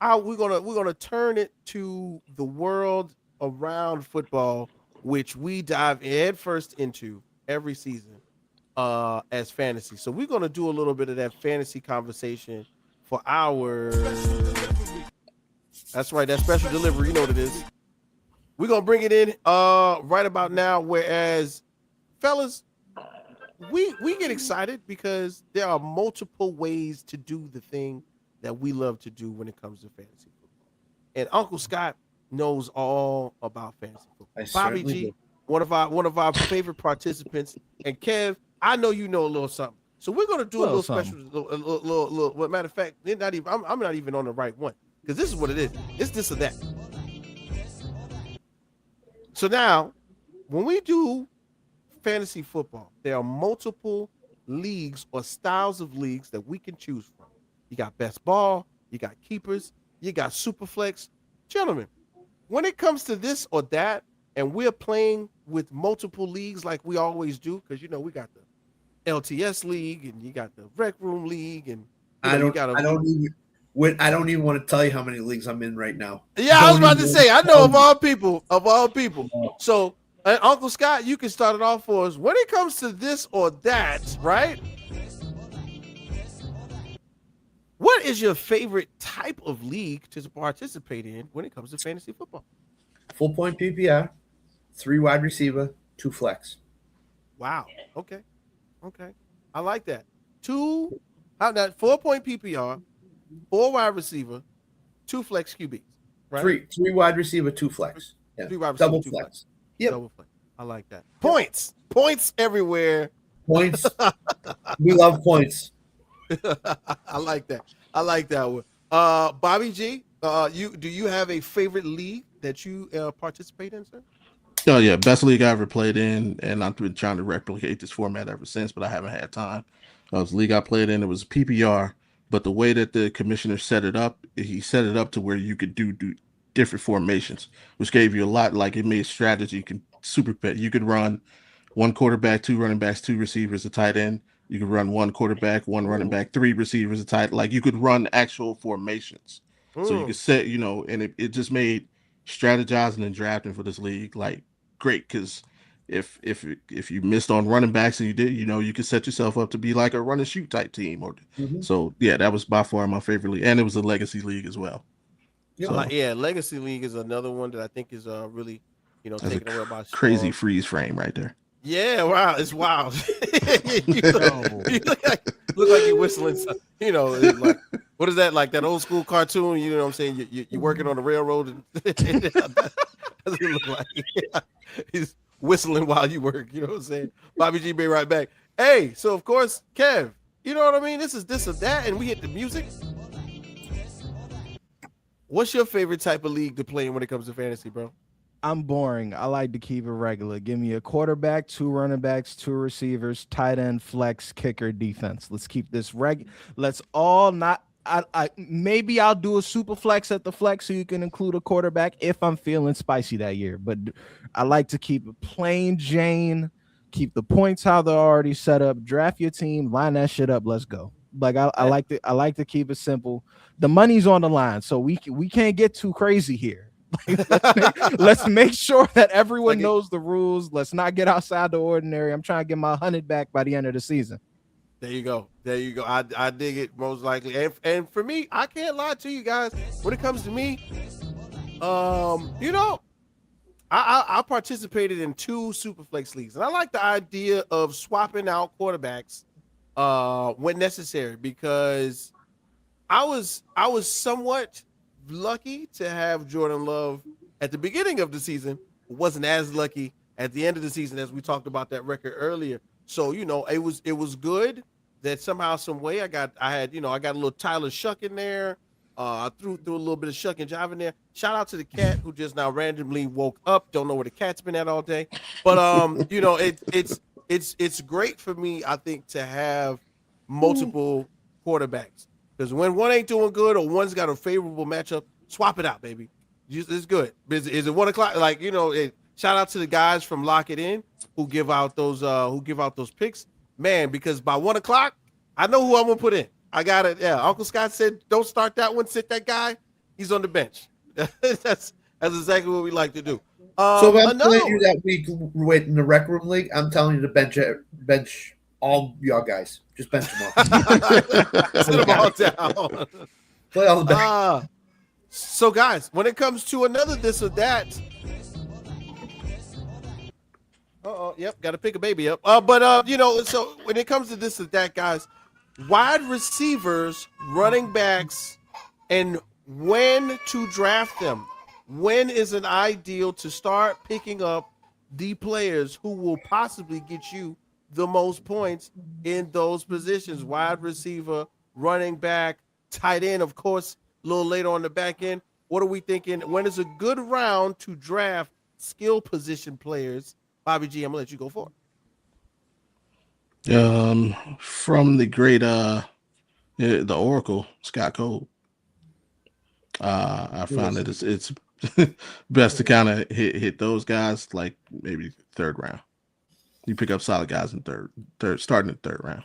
we're gonna turn it to the world around football, which we dive headfirst into every season as fantasy. So we're gonna do a little bit of that fantasy conversation for our. That's right, that special delivery. You know what it is. We're gonna bring it in right about now. Whereas, fellas, we get excited because there are multiple ways to do the thing that we love to do when it comes to fantasy football. And Uncle Scott knows all about fantasy football. Bobby G, do. one of our favorite participants, and Kev, I know you know a little something. So we're gonna do a little special. Well, matter of fact, I'm not even on the right one because this is what it is. It's this or that. So now, when we do fantasy football, there are multiple leagues or styles of leagues that we can choose from. You got best ball, you got keepers, you got super flex. Gentlemen, when it comes to this or that, and we're playing with multiple leagues like we always do, because we got the LTS league and you got the Rec Room league, and I don't even want to tell you how many leagues I'm in right now. Yeah, I was about to say, I know of all people. So, Uncle Scott, you can start it off for us. When it comes to this or that, right? What is your favorite type of league to participate in when it comes to fantasy football? Full point PPR, 3 wide receiver, 2 flex. Wow. Okay. I like that. 2, how that 4-point PPR, 4 wide receiver, 2 flex QBs. Right. 3 wide receiver, 2 flex. Yeah. 3 wide receiver, Double 2 flex. Yep. Double flex. I like that. Points. Points everywhere. Points. We love points. I like that. I like that one. Bobby G, do you have a favorite league that you participate in, sir? Oh yeah, best league I ever played in, and I've been trying to replicate this format ever since, but I haven't had time. It was the league I played in. It was PPR, but the way that the commissioner set it up, he set it up to where you could do different formations, which gave you a lot. Like it made strategy. You could run 1 quarterback, 2 running backs, 2 receivers, a tight end. You could run 1 quarterback, 1 running back, 3 receivers, a tight. Like you could run actual formations. So you could set, and it just made strategizing and drafting for this league like great, because if you missed on running backs and you did, you could set yourself up to be like a run and shoot type team. So yeah, that was by far my favorite league, and it was a legacy league as well. Yeah, legacy league is another one that I think is really taken away by crazy freeze frame right there. Yeah, wow, it's wild. you look like you're whistling. Like what is that? Like that old school cartoon? You know what I'm saying? You're working on the railroad. And that's what it look like. Yeah. He's whistling while you work. You know what I'm saying? Bobby G, be right back. Hey, so of course, Kev, you know what I mean? This is this or that, and we hit the music. What's your favorite type of league to play in when it comes to fantasy, bro? I'm boring. I like to keep it regular. Give me a quarterback, 2 running backs, 2 receivers, tight end, flex, kicker, defense. Let's keep this Let's all not. Maybe I'll do a super flex at the flex so you can include a quarterback if I'm feeling spicy that year. But I like to keep it plain Jane. Keep the points how they're already set up. Draft your team, line that shit up. Let's go. Like I like to keep it simple. The money's on the line, so we can't get too crazy here. Let's make sure that everyone knows the rules. Let's not get outside the ordinary. I'm trying to get my 100 back by the end of the season. There you go. I dig it most likely. And for me, I can't lie to you guys. When it comes to me, I participated in 2 Superflex leagues, and I like the idea of swapping out quarterbacks when necessary, because I was somewhat lucky to have Jordan Love at the beginning of the season. Wasn't as lucky at the end of the season, as we talked about that record earlier. So it was good that somehow, some way, I got a little Tyler Shuck in there. I threw a little bit of Shuck and Jive in there. Shout out to the cat who just now randomly woke up. Don't know where the cat's been at all day, but it's great for me, I think, to have multiple quarterbacks. Because when one ain't doing good or one's got a favorable matchup, swap it out, baby. It's good. Is it 1 o'clock? Like, shout out to the guys from Lock It In who give out those picks, man. Because by 1 o'clock, I know who I'm gonna put in. I got it. Yeah, Uncle Scott said, "Don't start that one. Sit that guy. He's on the bench." that's exactly what we like to do. So if I'm playing you that week, wait in the Rec Room League, I'm telling you to bench all y'all guys. Just bench them all. Sit them all down. Play all the bench. So guys, when it comes to another this or that, yep, got to pick a baby up. So when it comes to this or that, guys, wide receivers, running backs, and when to draft them. When is an ideal to start picking up the players who will possibly get you the most points in those positions? Wide receiver, running back, tight end, of course, a little later on the back end. What are we thinking? When is a good round to draft skill position players? Bobby G, I'm gonna let you go for it. From the great the Oracle, Scott Cole. I found that it's best to kind of hit those guys like maybe 3rd round. You pick up solid guys in third, starting in 3rd round.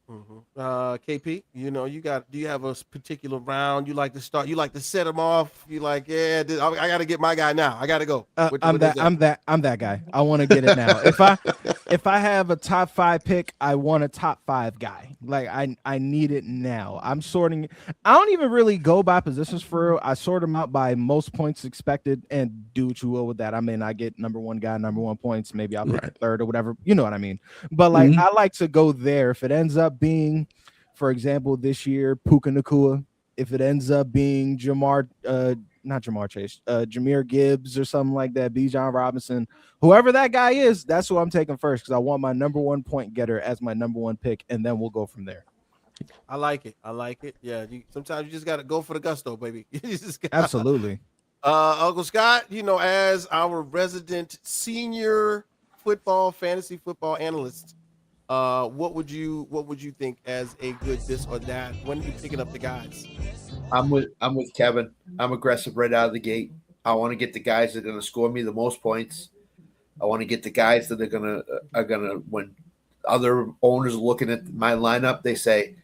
KP, you know, do you have a particular round you like to start? You like to set them off? You like, I got to get my guy now. I got to go. I'm that guy. I want to get it now. If I have a top 5 pick, I want a top 5 guy. Like I need it now. I'm sorting. I don't even really go by positions for real. I sort them out by most points expected and do what you will with that. I mean, I get number 1 guy, number 1 points. Maybe I'll pick third or whatever. You know what I mean? But like, I like to go there. If it ends up being, for example, this year, Puka Nacua. If it ends up being Jameer Gibbs or something like that, Bijan Robinson, whoever that guy is, that's who I'm taking first because I want my number 1 point getter as my number 1 pick, and then we'll go from there. I like it. Yeah, sometimes you just got to go for the gusto, baby. Absolutely. Uncle Scott, you know, as our resident senior fantasy football analyst, what would you think as a good this or that? When are you picking up the guys? I'm with Kevin. I'm aggressive right out of the gate. I want to get the guys that are going to score me the most points. I want to get the guys that are gonna when other owners are looking at my lineup, they say,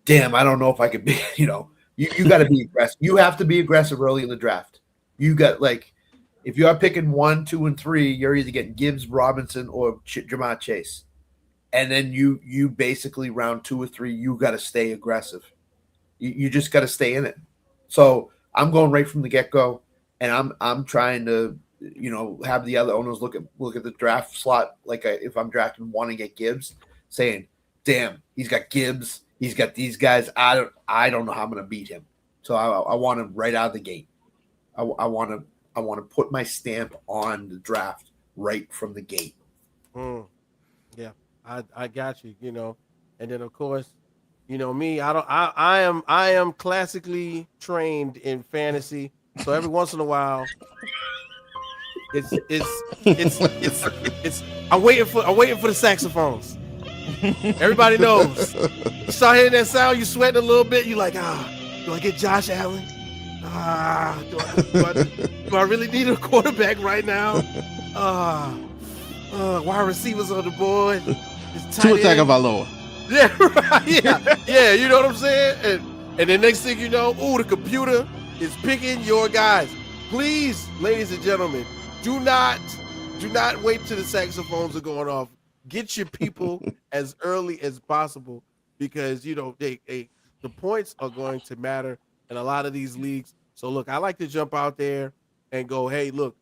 "Damn, I don't know if I could be." You know, you got to be aggressive. You have to be aggressive early in the draft. You got if you are picking 1, 2, and 3, you're either getting Gibbs, Robinson, or Jamar Chase. And then you basically round 2 or 3, you got to stay aggressive. You just got to stay in it. So I'm going right from the get-go, and I'm trying to, you know, have the other owners look at the draft slot. If I'm drafting one and get Gibbs, saying, "Damn, he's got Gibbs. He's got these guys. I don't know how I'm going to beat him." So I want him right out of the gate. I want to put my stamp on the draft right from the gate. Yeah. I got you, you know, and then of course, you know me, I am classically trained in fantasy, so every once in a while, it's I'm waiting for the saxophones. Everybody knows. You start hearing that sound, you sweating a little bit. You like, do I get Josh Allen? Do I really need a quarterback right now? Wide receivers on the board. Tua Tagovailoa. Yeah, right. Yeah. You know what I'm saying? And then next thing you know, the computer is picking your guys. Please, ladies and gentlemen, do not wait till the saxophones are going off. Get your people as early as possible because you know the points are going to matter in a lot of these leagues. So look, I like to jump out there and go, hey, look,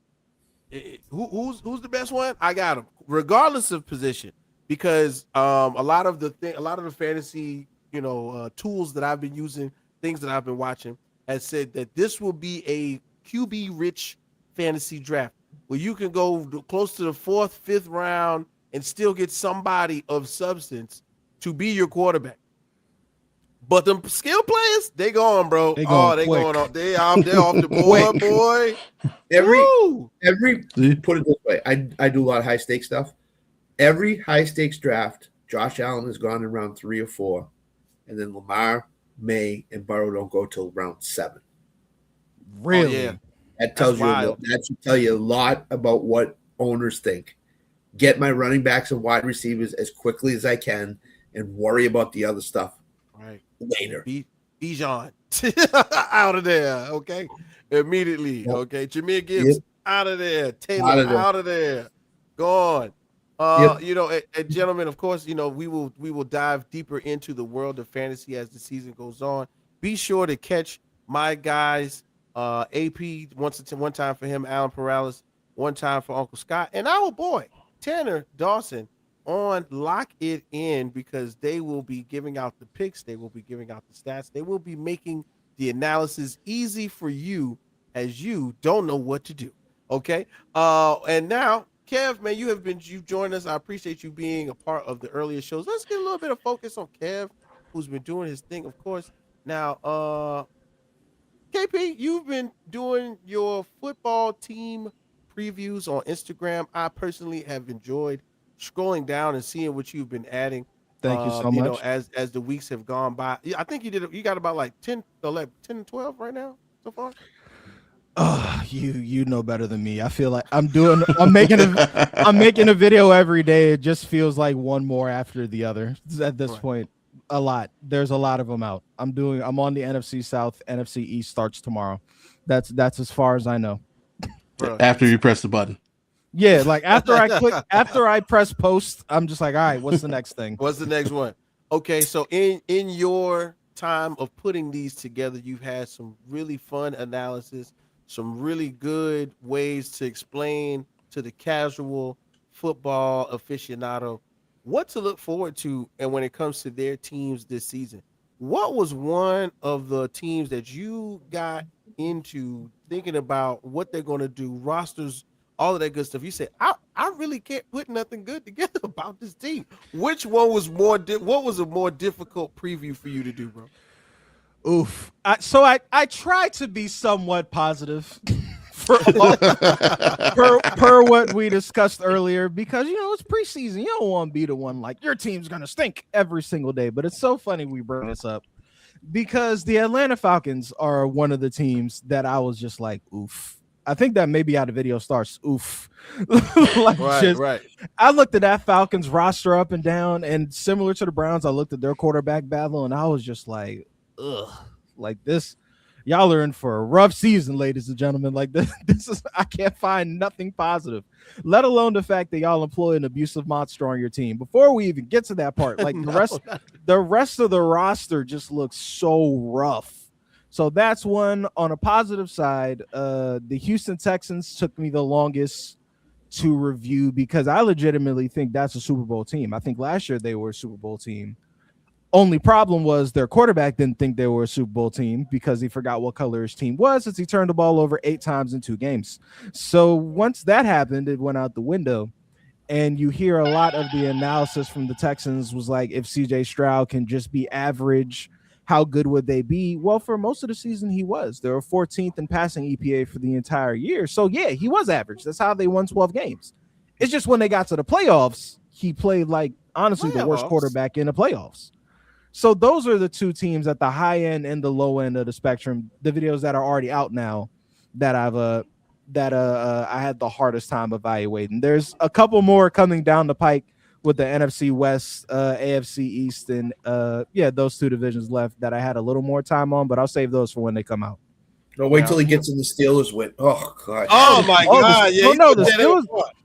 who's the best one? I got him, regardless of position, because a lot of the fantasy, you know, tools that I've been using, things that I've been watching, has said that this will be a QB rich fantasy draft where you can go close to the 4th, 5th round and still get somebody of substance to be your quarterback. But the skill players, they going, bro. They're going off. They're off the board, boy. Every put it this way, I do a lot of high stakes stuff. Every high stakes draft, Josh Allen has gone in round 3 or 4, and then Lamar, May, and Burrow don't go till round 7. Really? Oh, yeah. That should tell you a lot about what owners think. Get my running backs and wide receivers as quickly as I can, and worry about the other stuff later. Bijan out of there, okay? Immediately, okay? Jameer Gibbs out of there. Taylor out of there. Gone. You know, and gentlemen, of course, you know, we will dive deeper into the world of fantasy as the season goes on. Be sure to catch my guys, AP one time for him, Alan Perales, one time for Uncle Scott, and our boy Tanner Dawson on Lock It In, because they will be giving out the picks, they will be giving out the stats, they will be making the analysis easy for you as you don't know what to do. Okay. And now, Kev, man, you've joined us. I appreciate you being a part of the earlier shows. Let's get a little bit of focus on Kev, who's been doing his thing, of course. Now, KP, you've been doing your football team previews on Instagram. I personally have enjoyed scrolling down and seeing what you've been adding. Thank you so much. You know, as the weeks have gone by. I think you got about like 10 and 12 right now so far. You know better than me. I feel like I'm making a video every day. It just feels like one more after the other at this point. A lot. There's a lot of them out. I'm on the NFC South. NFC East starts tomorrow. That's as far as I know. Bro. After you press the button. Yeah, like after I press post, I'm just like, all right, what's the next thing? What's the next one? Okay, so in your time of putting these together, you've had some really fun analysis, some really good ways to explain to the casual football aficionado what to look forward to, and when it comes to their teams this season. What was one of the teams that you got into thinking about what they're going to do, rosters, all of that good stuff? You said, I really can't put nothing good together about this team. Which one was what was a more difficult preview for you to do, bro? Oof. So I try to be somewhat positive per what we discussed earlier, because it's preseason. You don't want to be the one like your team's gonna stink every single day. But it's so funny we bring this up because the Atlanta Falcons are one of the teams that I was just like, oof. I think that maybe how the video starts. Oof. Right. I looked at that Falcons roster up and down, and similar to the Browns, I looked at their quarterback battle, and I was just like, ugh, like this. Y'all are in for a rough season, ladies and gentlemen. Like this is, I can't find nothing positive, let alone the fact that y'all employ an abusive monster on your team. Before we even get to that part, like the rest of the roster just looks so rough. So that's one. On a positive side, the Houston Texans took me the longest to review because I legitimately think that's a Super Bowl team. I think last year they were a Super Bowl team. Only problem was their quarterback didn't think they were a Super Bowl team because he forgot what color his team was, since he turned the ball over 8 times in 2 games. So once that happened, it went out the window. And you hear a lot of the analysis from the Texans was like, if CJ Stroud can just be average, how good would they be? Well, for most of the season, he was. They were 14th in passing EPA for the entire year. So, yeah, he was average. That's how they won 12 games. It's just when they got to the playoffs, he played like, honestly, the worst quarterback in the playoffs. So those are the two teams at the high end and the low end of the spectrum. The videos that are already out now that I had the hardest time evaluating. There's a couple more coming down the pike with the NFC West, AFC East, and those 2 divisions left that I had a little more time on, but I'll save those for when they come out. No, wait till he gets in the Steelers win. Oh God! Oh my God!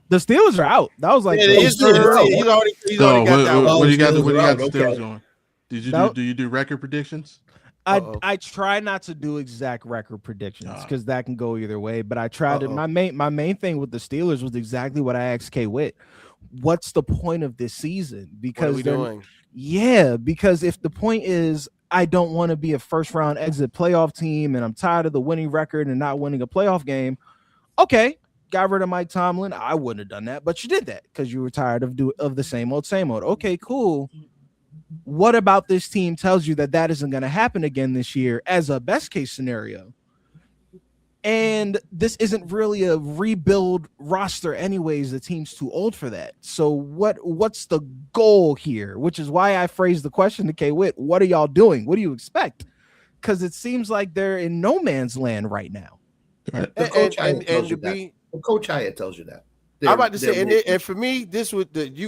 The Steelers are out. That was like he's already got that. What do you got? What do you got? The Steelers going? Do you do record predictions? I try not to do exact record predictions because that can go either way. But I tried to. My main thing with the Steelers was exactly what I asked K Witt. What's the point of this season? Because what are we doing? Yeah, because if the point is I don't want to be a first round exit playoff team and I'm tired of the winning record and not winning a playoff game, okay, got rid of Mike Tomlin. I wouldn't have done that, but you did that because you were tired of the same old. Okay, cool. What about this team tells you that isn't going to happen again this year as a best case scenario? And this isn't really a rebuild roster anyways. The team's too old for that. So what's the goal here? Which is why I phrased the question to K Witt. What are y'all doing? What do you expect? Because it seems like they're in no man's land right now. Coach Hyatt tells you that. I'm about to say, and for me, this was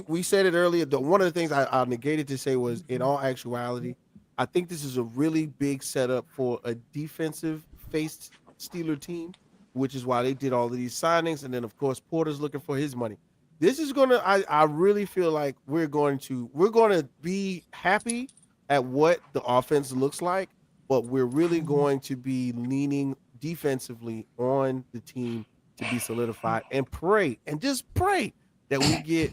we said it earlier. One of the things I negated to say was, in all actuality, I think this is a really big setup for a defensive-faced Steeler team, which is why they did all of these signings, and then of course Porter's looking for his money. This is gonna. I really feel like we're going to be happy at what the offense looks like, but we're really going to be leaning defensively on the team to be solidified, and just pray that we get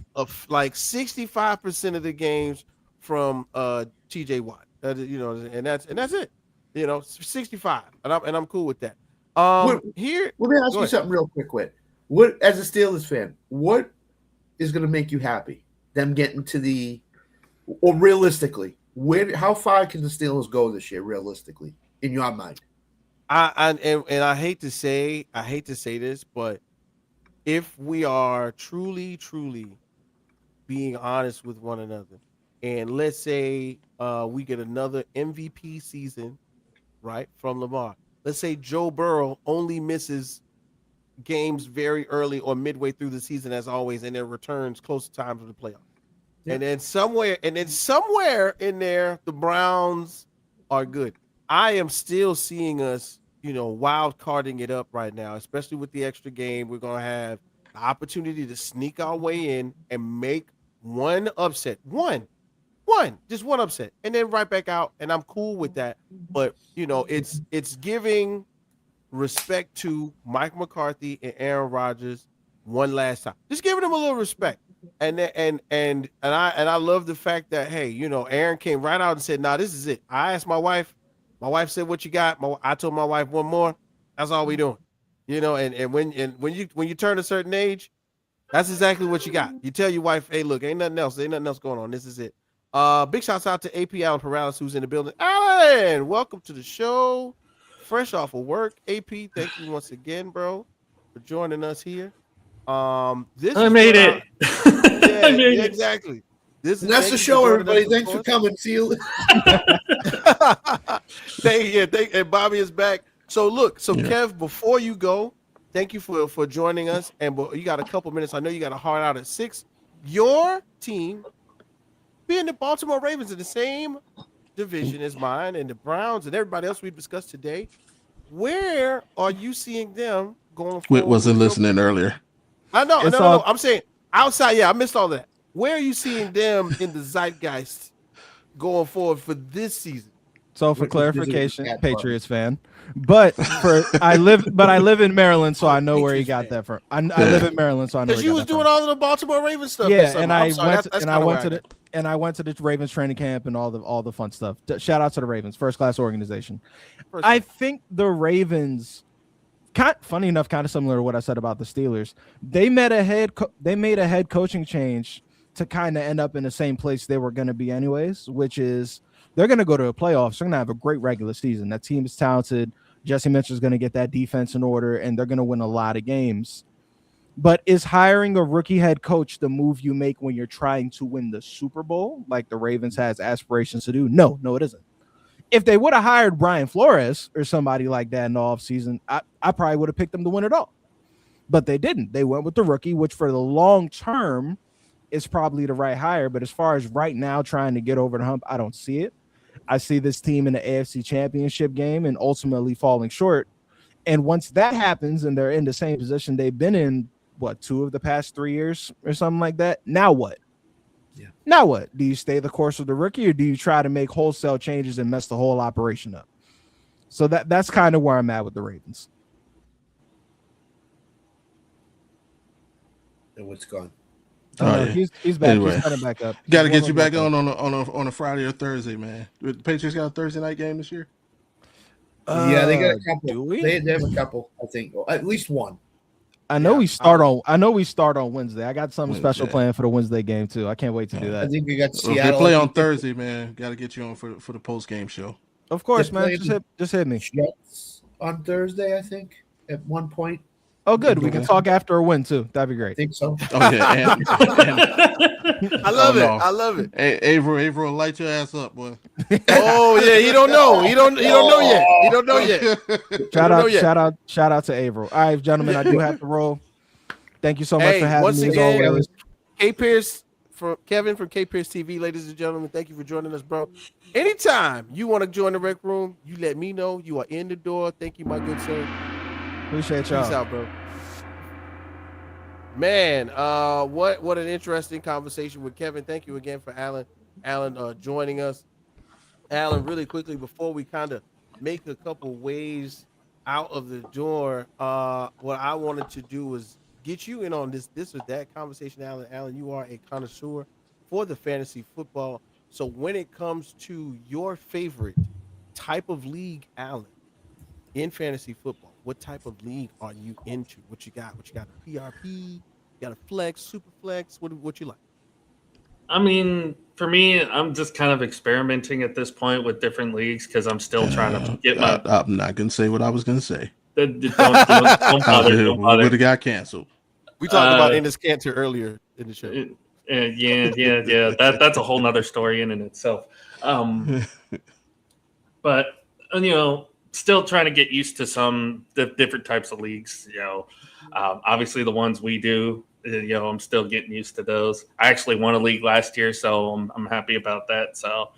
like 65% of the games from TJ Watt. And that's it. 65, and I'm cool with that. Here, let me ask you something real quick, Whit. What, as a Steelers fan, what is going to make you happy? Them getting to or realistically, how far can the Steelers go this year, realistically, in your mind? I hate to say this, but if we are truly being honest with one another, and let's say we get another MVP season, right, from Lamar. Let's say Joe Burrow only misses games very early or midway through the season, as always, and then returns close to time to the playoffs. And then somewhere in there, the Browns are good. I am still seeing us, wild carding it up right now, especially with the extra game. We're gonna have the opportunity to sneak our way in and make one upset, just one upset, and then right back out. And I'm cool with that. But it's giving respect to Mike McCarthy and Aaron Rodgers one last time. Just giving them a little respect. And I love the fact that, hey, Aaron came right out and said, "Nah, this is it." I asked my wife. My wife said, "What you got?" I told my wife, "One more." That's all we doing. And when you turn a certain age, that's exactly what you got. You tell your wife, "Hey, look, ain't nothing else going on. This is it." Big shouts out to AP Allen Perales, who's in the building. Alan, welcome to the show. Fresh off of work. AP, thank you once again, bro, for joining us here. I made it. Yeah, exactly. That's the show, everybody. Thanks for coming. See you. And Bobby is back. So Kev, before you go, thank you for joining us. And you got a couple minutes. I know you got a hard out at 6. Your team, being the Baltimore Ravens, in the same division as mine and the Browns and everybody else we've discussed today. Where are you seeing them going forward? Wasn't listening earlier. I know. No. I'm saying outside. Yeah, I missed all that. Where are you seeing them in the zeitgeist going forward for this season? So for clarification, Patriots fan, but I live in Maryland, so I know where he got that from. I live in Maryland, so I know. Because you was doing all of the Baltimore Ravens stuff. Yeah, and I went to the Ravens training camp and all the fun stuff. Shout out to the Ravens, first class organization. I think the Ravens, funny enough, kind of similar to what I said about the Steelers. They made a head coaching change to kind of end up in the same place they were going to be anyways, which is they're going to go to the playoffs. They're going to have a great regular season. That team is talented. Jesse Mitchell's going to get that defense in order, and they're going to win a lot of games. But is hiring a rookie head coach the move you make when you're trying to win the Super Bowl, like the Ravens has aspirations to do? No, it isn't. If they would have hired Brian Flores or somebody like that in the offseason, I probably would have picked them to win it all. But they didn't. They went with the rookie, which for the long term is probably the right hire. But as far as right now trying to get over the hump, I don't see it. I see this team in the AFC Championship game and ultimately falling short. And once that happens and they're in the same position they've been in, 2 of the past 3 years or something like that, now what? Yeah. Now what? Do you stay the course with the rookie, or do you try to make wholesale changes and mess the whole operation up? So that's kind of where I'm at with the Ravens. And what's gone? He's back. Anyway, he's coming back up. Got to get you back on a Friday or Thursday, man. The Patriots got a Thursday night game this year. Yeah, they got a couple. Do we? They have a couple, I think, at least one. I know we start on Wednesday. I got something special planned for the Wednesday game too. I can't wait to do that. I think we got Seattle. If they play on Thursday, man, got to get you on for the post game show. Of course, man. Just hit me. Jets on Thursday, I think, at one point. Oh, good. We can talk after a win too. That'd be great. I think so. Okay. I love it. I love it. Hey, Averill, light your ass up, boy. Oh yeah, he don't know. He don't know yet. He don't know yet. Shout out to Averill. All right, gentlemen, I do have to roll. Thank you so much for having me. Again, as always. Kevin from KPearceTV, ladies and gentlemen, thank you for joining us, bro. Anytime you want to join the Rec Room, you let me know. You are in the door. Thank you, my good sir. Appreciate y'all. Peace out, bro. Man, what an interesting conversation with Kevin. Thank you again for Alan joining us. Alan, really quickly before we kind of make a couple waves out of the door, what I wanted to do was get you in on this or that conversation, Alan. Alan, you are a connoisseur for the fantasy football. So when it comes to your favorite type of league, Alan, in fantasy football, what type of league are you into? What you got? A PRP? You got a flex, super flex? What you like? I mean, for me, I'm just kind of experimenting at this point with different leagues because I'm still trying to get my. I'm not gonna say what I was gonna say. Don't bother. Would have got canceled. We talked about Enes Kanter earlier in the show. Yeah. That's a whole nother story in and itself. But still trying to get used to some different types of leagues. Obviously the ones we do I'm still getting used to those. I actually won a league last year, so I'm happy about that. So,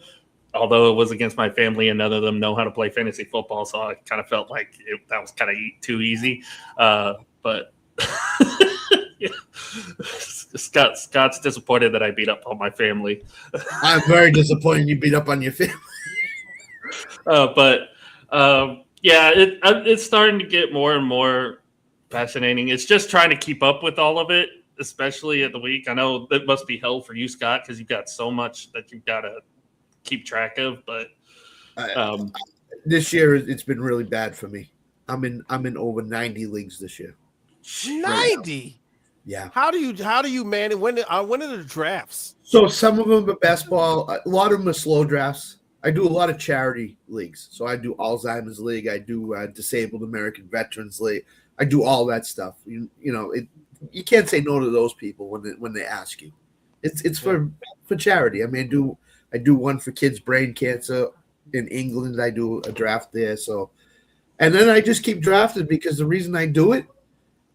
although it was against my family and none of them know how to play fantasy football, so I kind of felt like that was kind of too easy. But yeah. Scott's disappointed that I beat up on my family. I'm very disappointed you beat up on your family. It's starting to get more and more fascinating. It's just trying to keep up with all of it, especially at the week. I know that must be hell for you, Scott, because you've got so much that you've got to keep track of. But this year it's been really bad for me. I'm in over 90 leagues this year. 90. Yeah. How do you manage when are the drafts? So some of them are best ball. A lot of them are slow drafts. I do a lot of charity leagues. So I do Alzheimer's League. I do Disabled American Veterans League. I do all that stuff. You you can't say no to those people when they ask you. It's for charity. I mean, I do one for kids' brain cancer in England. I do a draft there. So, and then I just keep drafting because the reason I do it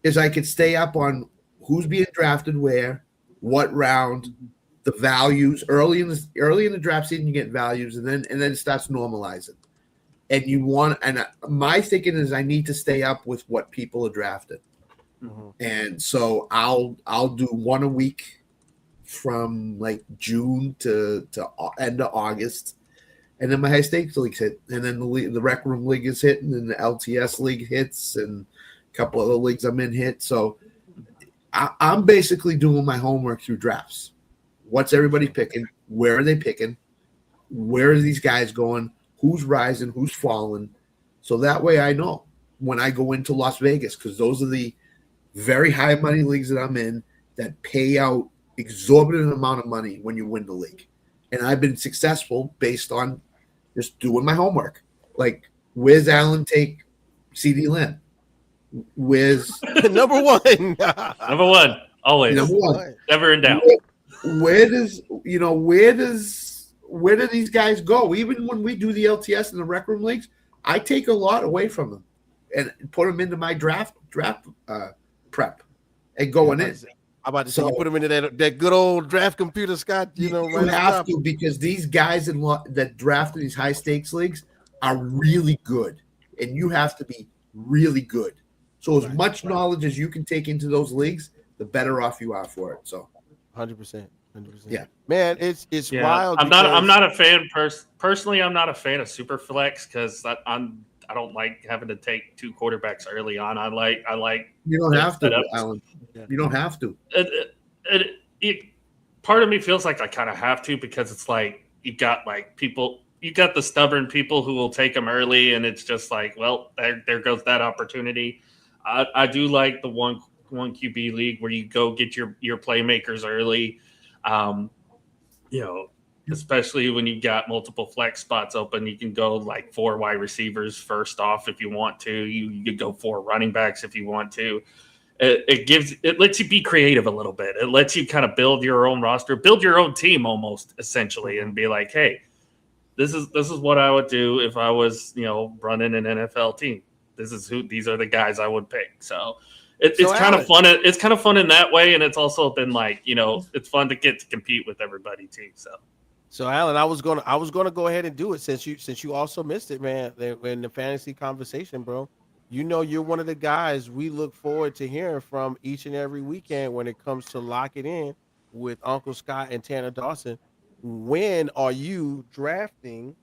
is I could stay up on who's being drafted where, what round, the values. Early in the draft season, you get values, and then it starts normalizing. And my thinking is I need to stay up with what people are drafted. Mm-hmm. And so I'll do one a week from like June to end of August. And then my high stakes leagues hit. And then the Rec Room League is hitting, and the LTS League hits, and a couple other leagues I'm in hit. So I'm basically doing my homework through drafts. What's everybody picking? Where are they picking? Where are these guys going? Who's rising? Who's falling? So that way I know when I go into Las Vegas, because those are the very high money leagues that I'm in that pay out exorbitant amount of money when you win the league. And I've been successful based on just doing my homework. Like, where's Allen take CD Lamb? Where's number one? Number one, always. Number one. Never in doubt. Where do these guys go? Even when we do the LTS and the Rec Room leagues, I take a lot away from them and put them into my draft prep and going in. I'm about to say, you put them into that good old draft computer, Scott. You have to, because these guys that draft in these high stakes leagues are really good, and you have to be really good. So as much knowledge as you can take into those leagues, the better off you are for it. So, 100%. Yeah, man, it's wild. I'm not a fan personally. I'm not a fan of super flex because I don't like having to take two quarterbacks early on. I like. You don't have to, Alan. You don't have to. Part of me feels like I kind of have to, because it's like you got the stubborn people who will take them early, and it's just like, well, there goes that opportunity. I do like the one QB league where you go get your playmakers early. Especially when you got multiple flex spots open, you can go like 4 wide receivers first off if you want to. You could go 4 running backs if you want to. It lets you be creative a little bit. It lets you kind of build your own roster, build your own team almost, essentially, and be like, hey, this is what I would do if I was running an NFL team. These are the guys I would pick. So it's kind of fun. It's kind of fun in that way, and it's also been like it's fun to get to compete with everybody too. So Alan, I was gonna go ahead and do it since you also missed it, man. In the fantasy conversation, bro. You're one of the guys we look forward to hearing from each and every weekend when it comes to lock it in with Uncle Scott and Tanner Dawson. When are you drafting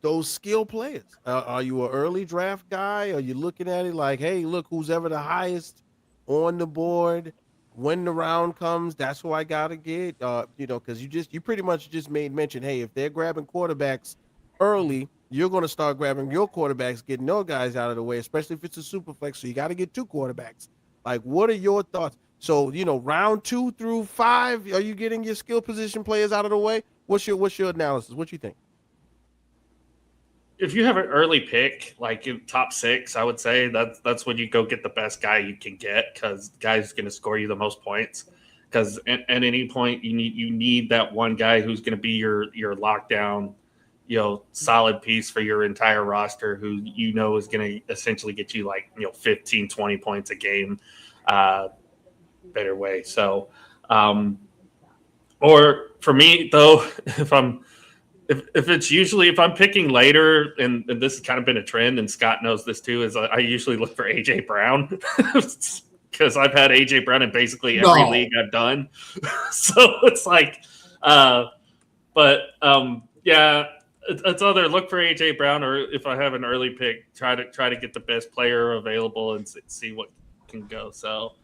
those skill players? Are you an early draft guy? Are you looking at it like, hey, look, who's ever the highest on the board when the round comes, that's who I gotta get? Because you pretty much just made mention, hey, if they're grabbing quarterbacks early, you're going to start grabbing your quarterbacks, getting those guys out of the way, especially if it's a super flex. So you got to get 2 quarterbacks. Like, what are your thoughts? So, round 2 through 5, are you getting your skill position players out of the way? What's your analysis? What you think? If you have an early pick, like in top 6, I would say that's when you go get the best guy you can get, because the guy's going to score you the most points. Because at any point you need that one guy who's going to be your lockdown, solid piece for your entire roster, who is going to essentially get you 15, 20 points a game. better way. So, or for me though, if I'm picking later, and this has kind of been a trend, and Scott knows this too, is I usually look for AJ Brown because I've had AJ Brown in basically every league I've done. So it's like, yeah, it's either look for AJ Brown, or if I have an early pick, try to get the best player available and see what can go. So,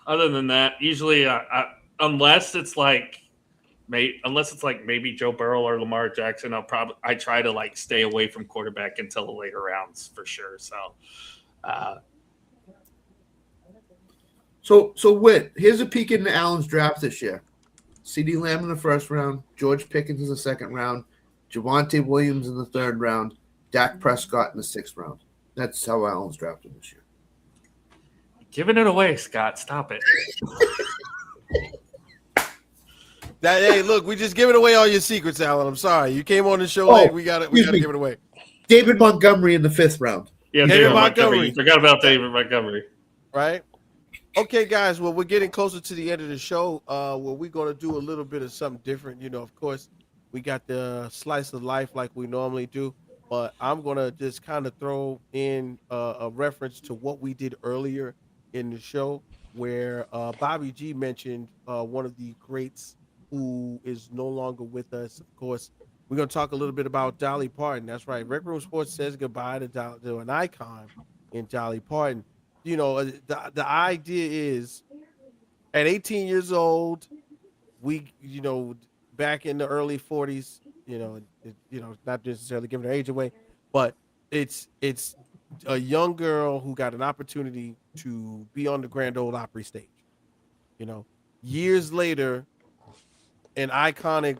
other than that, usually unless it's like maybe Joe Burrow or Lamar Jackson, I try to like stay away from quarterback until the later rounds for sure. So Whit, here's a peek into Allen's draft this year. CeeDee Lamb in the first round, George Pickens in the second round, Javonte Williams in the third round, Dak Prescott in the sixth round. That's how Allen's drafted this year. Giving it away, Scott. Stop it. Hey, look, we just giving away all your secrets, Alan. I'm sorry. You came on the show late. We gotta give it away. David Montgomery in the fifth round. Yeah, David Montgomery. You forgot about David Montgomery. Right? Okay, guys. Well, we're getting closer to the end of the show. Where we're gonna do a little bit of something different. Of course, we got the slice of life like we normally do. But I'm gonna just kind of throw in a reference to what we did earlier in the show, where Bobby G mentioned one of the greats who is no longer with us. Of course, we're going to talk a little bit about Dolly Parton. That's right. Rec Room Sports says goodbye to an icon in Dolly Parton. The idea is at 18 years old, we, back in the early 40s, not necessarily giving her age away, but it's a young girl who got an opportunity to be on the Grand Ole Opry stage. Years later, an iconic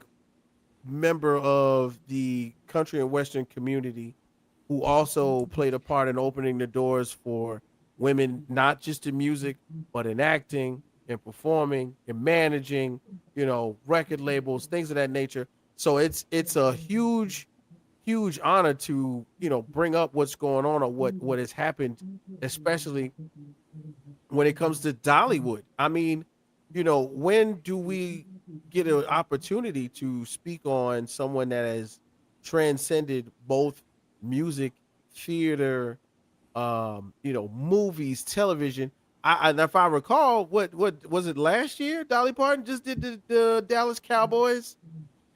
member of the country and Western community who also played a part in opening the doors for women, not just in music, but in acting and performing and managing, record labels, things of that nature. So it's a huge honor to, bring up what's going on or what has happened, especially when it comes to Dollywood. I mean, when do we get an opportunity to speak on someone that has transcended both music, theater, movies, television? If I recall, what was it last year? Dolly Parton just did the Dallas Cowboys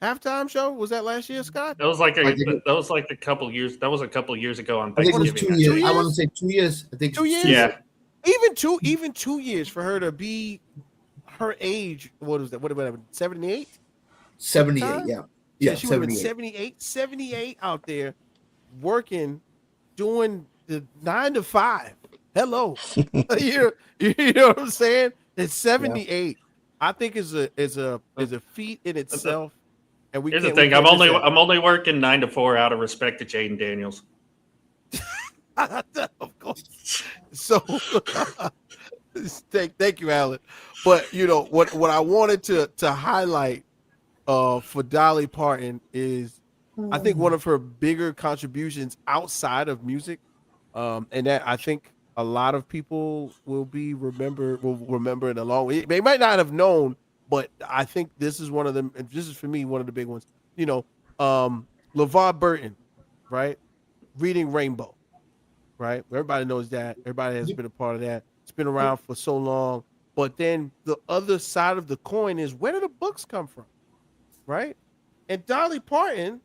halftime show. Was that last year, Scott? That was like a couple years. That was a couple years ago on Thanksgiving. I think it was 2 years. 2 years? I want to say 2 years. I think 2 years. Yeah. Even 2 years for her to be her age. What was that? Whatever. 78. 78. Yeah. She would have been 78 out there working, doing the 9 to 5. Hello. you know what I'm saying? It's 78. Yeah. I think is a feat in itself. And here's the thing. I'm only working 9 to 4 out of respect to Jaden Daniels. Of course. So thank you, Alan. But what I wanted to highlight for Dolly Parton is I think one of her bigger contributions outside of music, and that I think a lot of people will remember it along. They might not have known, but I think this is one of them. This is for me one of the big ones. LeVar Burton, right? Reading Rainbow, right? Everybody knows that. Everybody has been a part of that. It's been around for so long. But then the other side of the coin is, where do the books come from, right? And Dolly Parton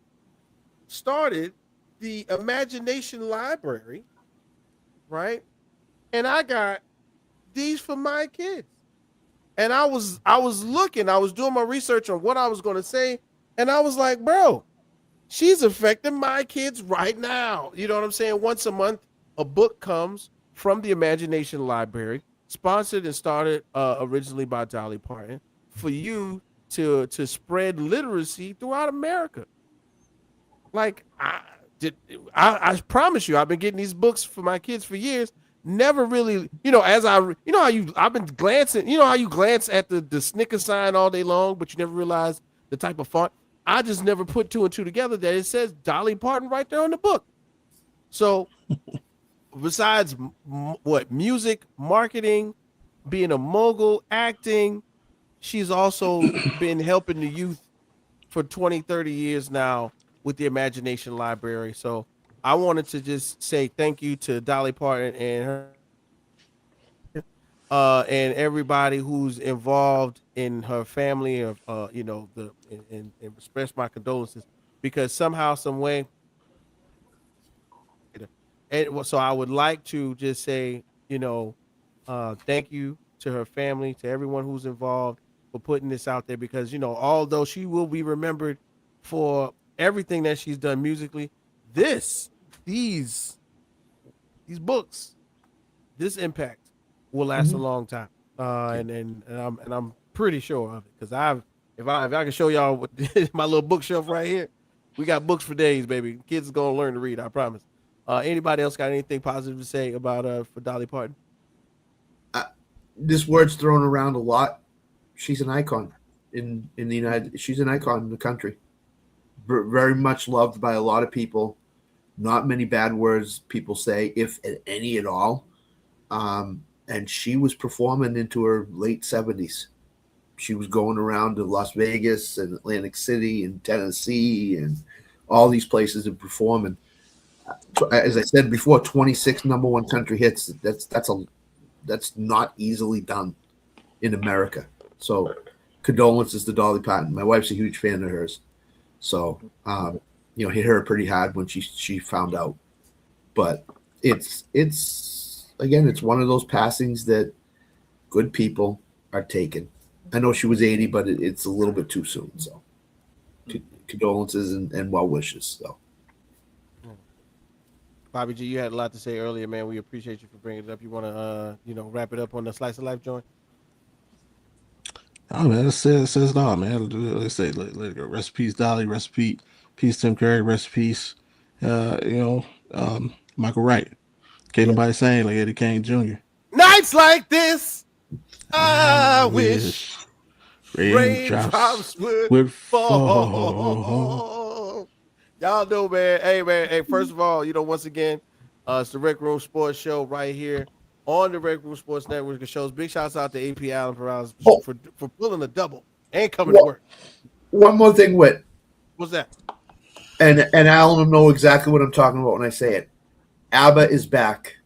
started the Imagination Library, right? And I got these for my kids. And I was looking, I was doing my research on what I was going to say, and I was like, bro, she's affecting my kids right now. You know what I'm saying? Once a month, a book comes from the Imagination Library, sponsored and started originally by Dolly Parton, for you to spread literacy throughout America. Like I promise you, I've been getting these books for my kids for years. Never really, I've been glancing, how you glance at the Snickers sign all day long, but you never realize the type of font. I just never put two and two together that it says Dolly Parton right there on the book. So besides what music, marketing, being a mogul, acting, she's also been helping the youth for 20, 30 years now with the Imagination Library. So I wanted to just say thank you to Dolly Parton and her and everybody who's involved in her family of and express my condolences, because somehow, some way, and so I would like to just say, thank you to her family, to everyone who's involved for putting this out there, because although she will be remembered for everything that she's done musically, these books, this impact will last a long time, and I'm pretty sure of it, because if I can show y'all what my little bookshelf right here, we got books for days, baby. Kids are gonna learn to read, I promise. Anybody else got anything positive to say about for Dolly Parton? This word's thrown around a lot. She's an icon in the United. She's an icon in the country. Very much loved by a lot of people. Not many bad words people say, if any at all. And she was performing into her late 70s. She was going around to Las Vegas and Atlantic City and Tennessee and all these places and performing. As I said before, 26 #1 country hits. That's not easily done in America. So condolences to Dolly Parton. My wife's a huge fan of hers. So hit her pretty hard when she found out. But it's again, it's one of those passings that good people are taking. I know she was 80, but it's a little bit too soon. So condolences and well wishes. So. Bobby G, you had a lot to say earlier, man. We appreciate you for bringing it up. You want to, wrap it up on the Slice of Life joint? Oh man, it says it all, man. Let's say, let it go. Rest in peace, Dolly. Rest in peace, Tim Curry. Rest in peace, Michael Wright. Can't nobody saying like Eddie Kane Jr. Nights like this, I wish raindrops would fall. Y'all know, man. Hey, first of all, once again, it's the Rec Room Sports Show right here on the Rec Room Sports Network of shows. Big shouts out to AP Allen Peralez for pulling a double and coming to work. One more thing, Whit. What's that? And Alan will know exactly what I'm talking about when I say it. ABBA is back.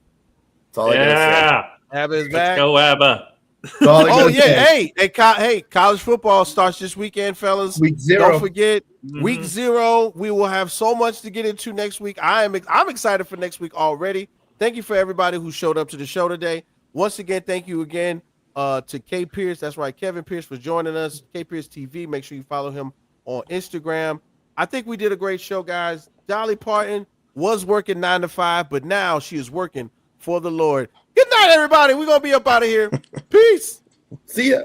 That's all I gotta say. ABBA is back. Let's go, ABBA. Oh yeah, hey, college football starts this weekend, fellas. Week 0. Don't forget, week 0. We will have so much to get into next week. I'm excited for next week already. Thank you for everybody who showed up to the show today. Once again, thank you again to K Pearce. That's right, Kevin Pearce for joining us. KPearceTV. Make sure you follow him on Instagram. I think we did a great show, guys. Dolly Parton was working 9 to 5, but now she is working for the Lord. Good night, everybody. We're gonna be up out of here. Peace. See ya.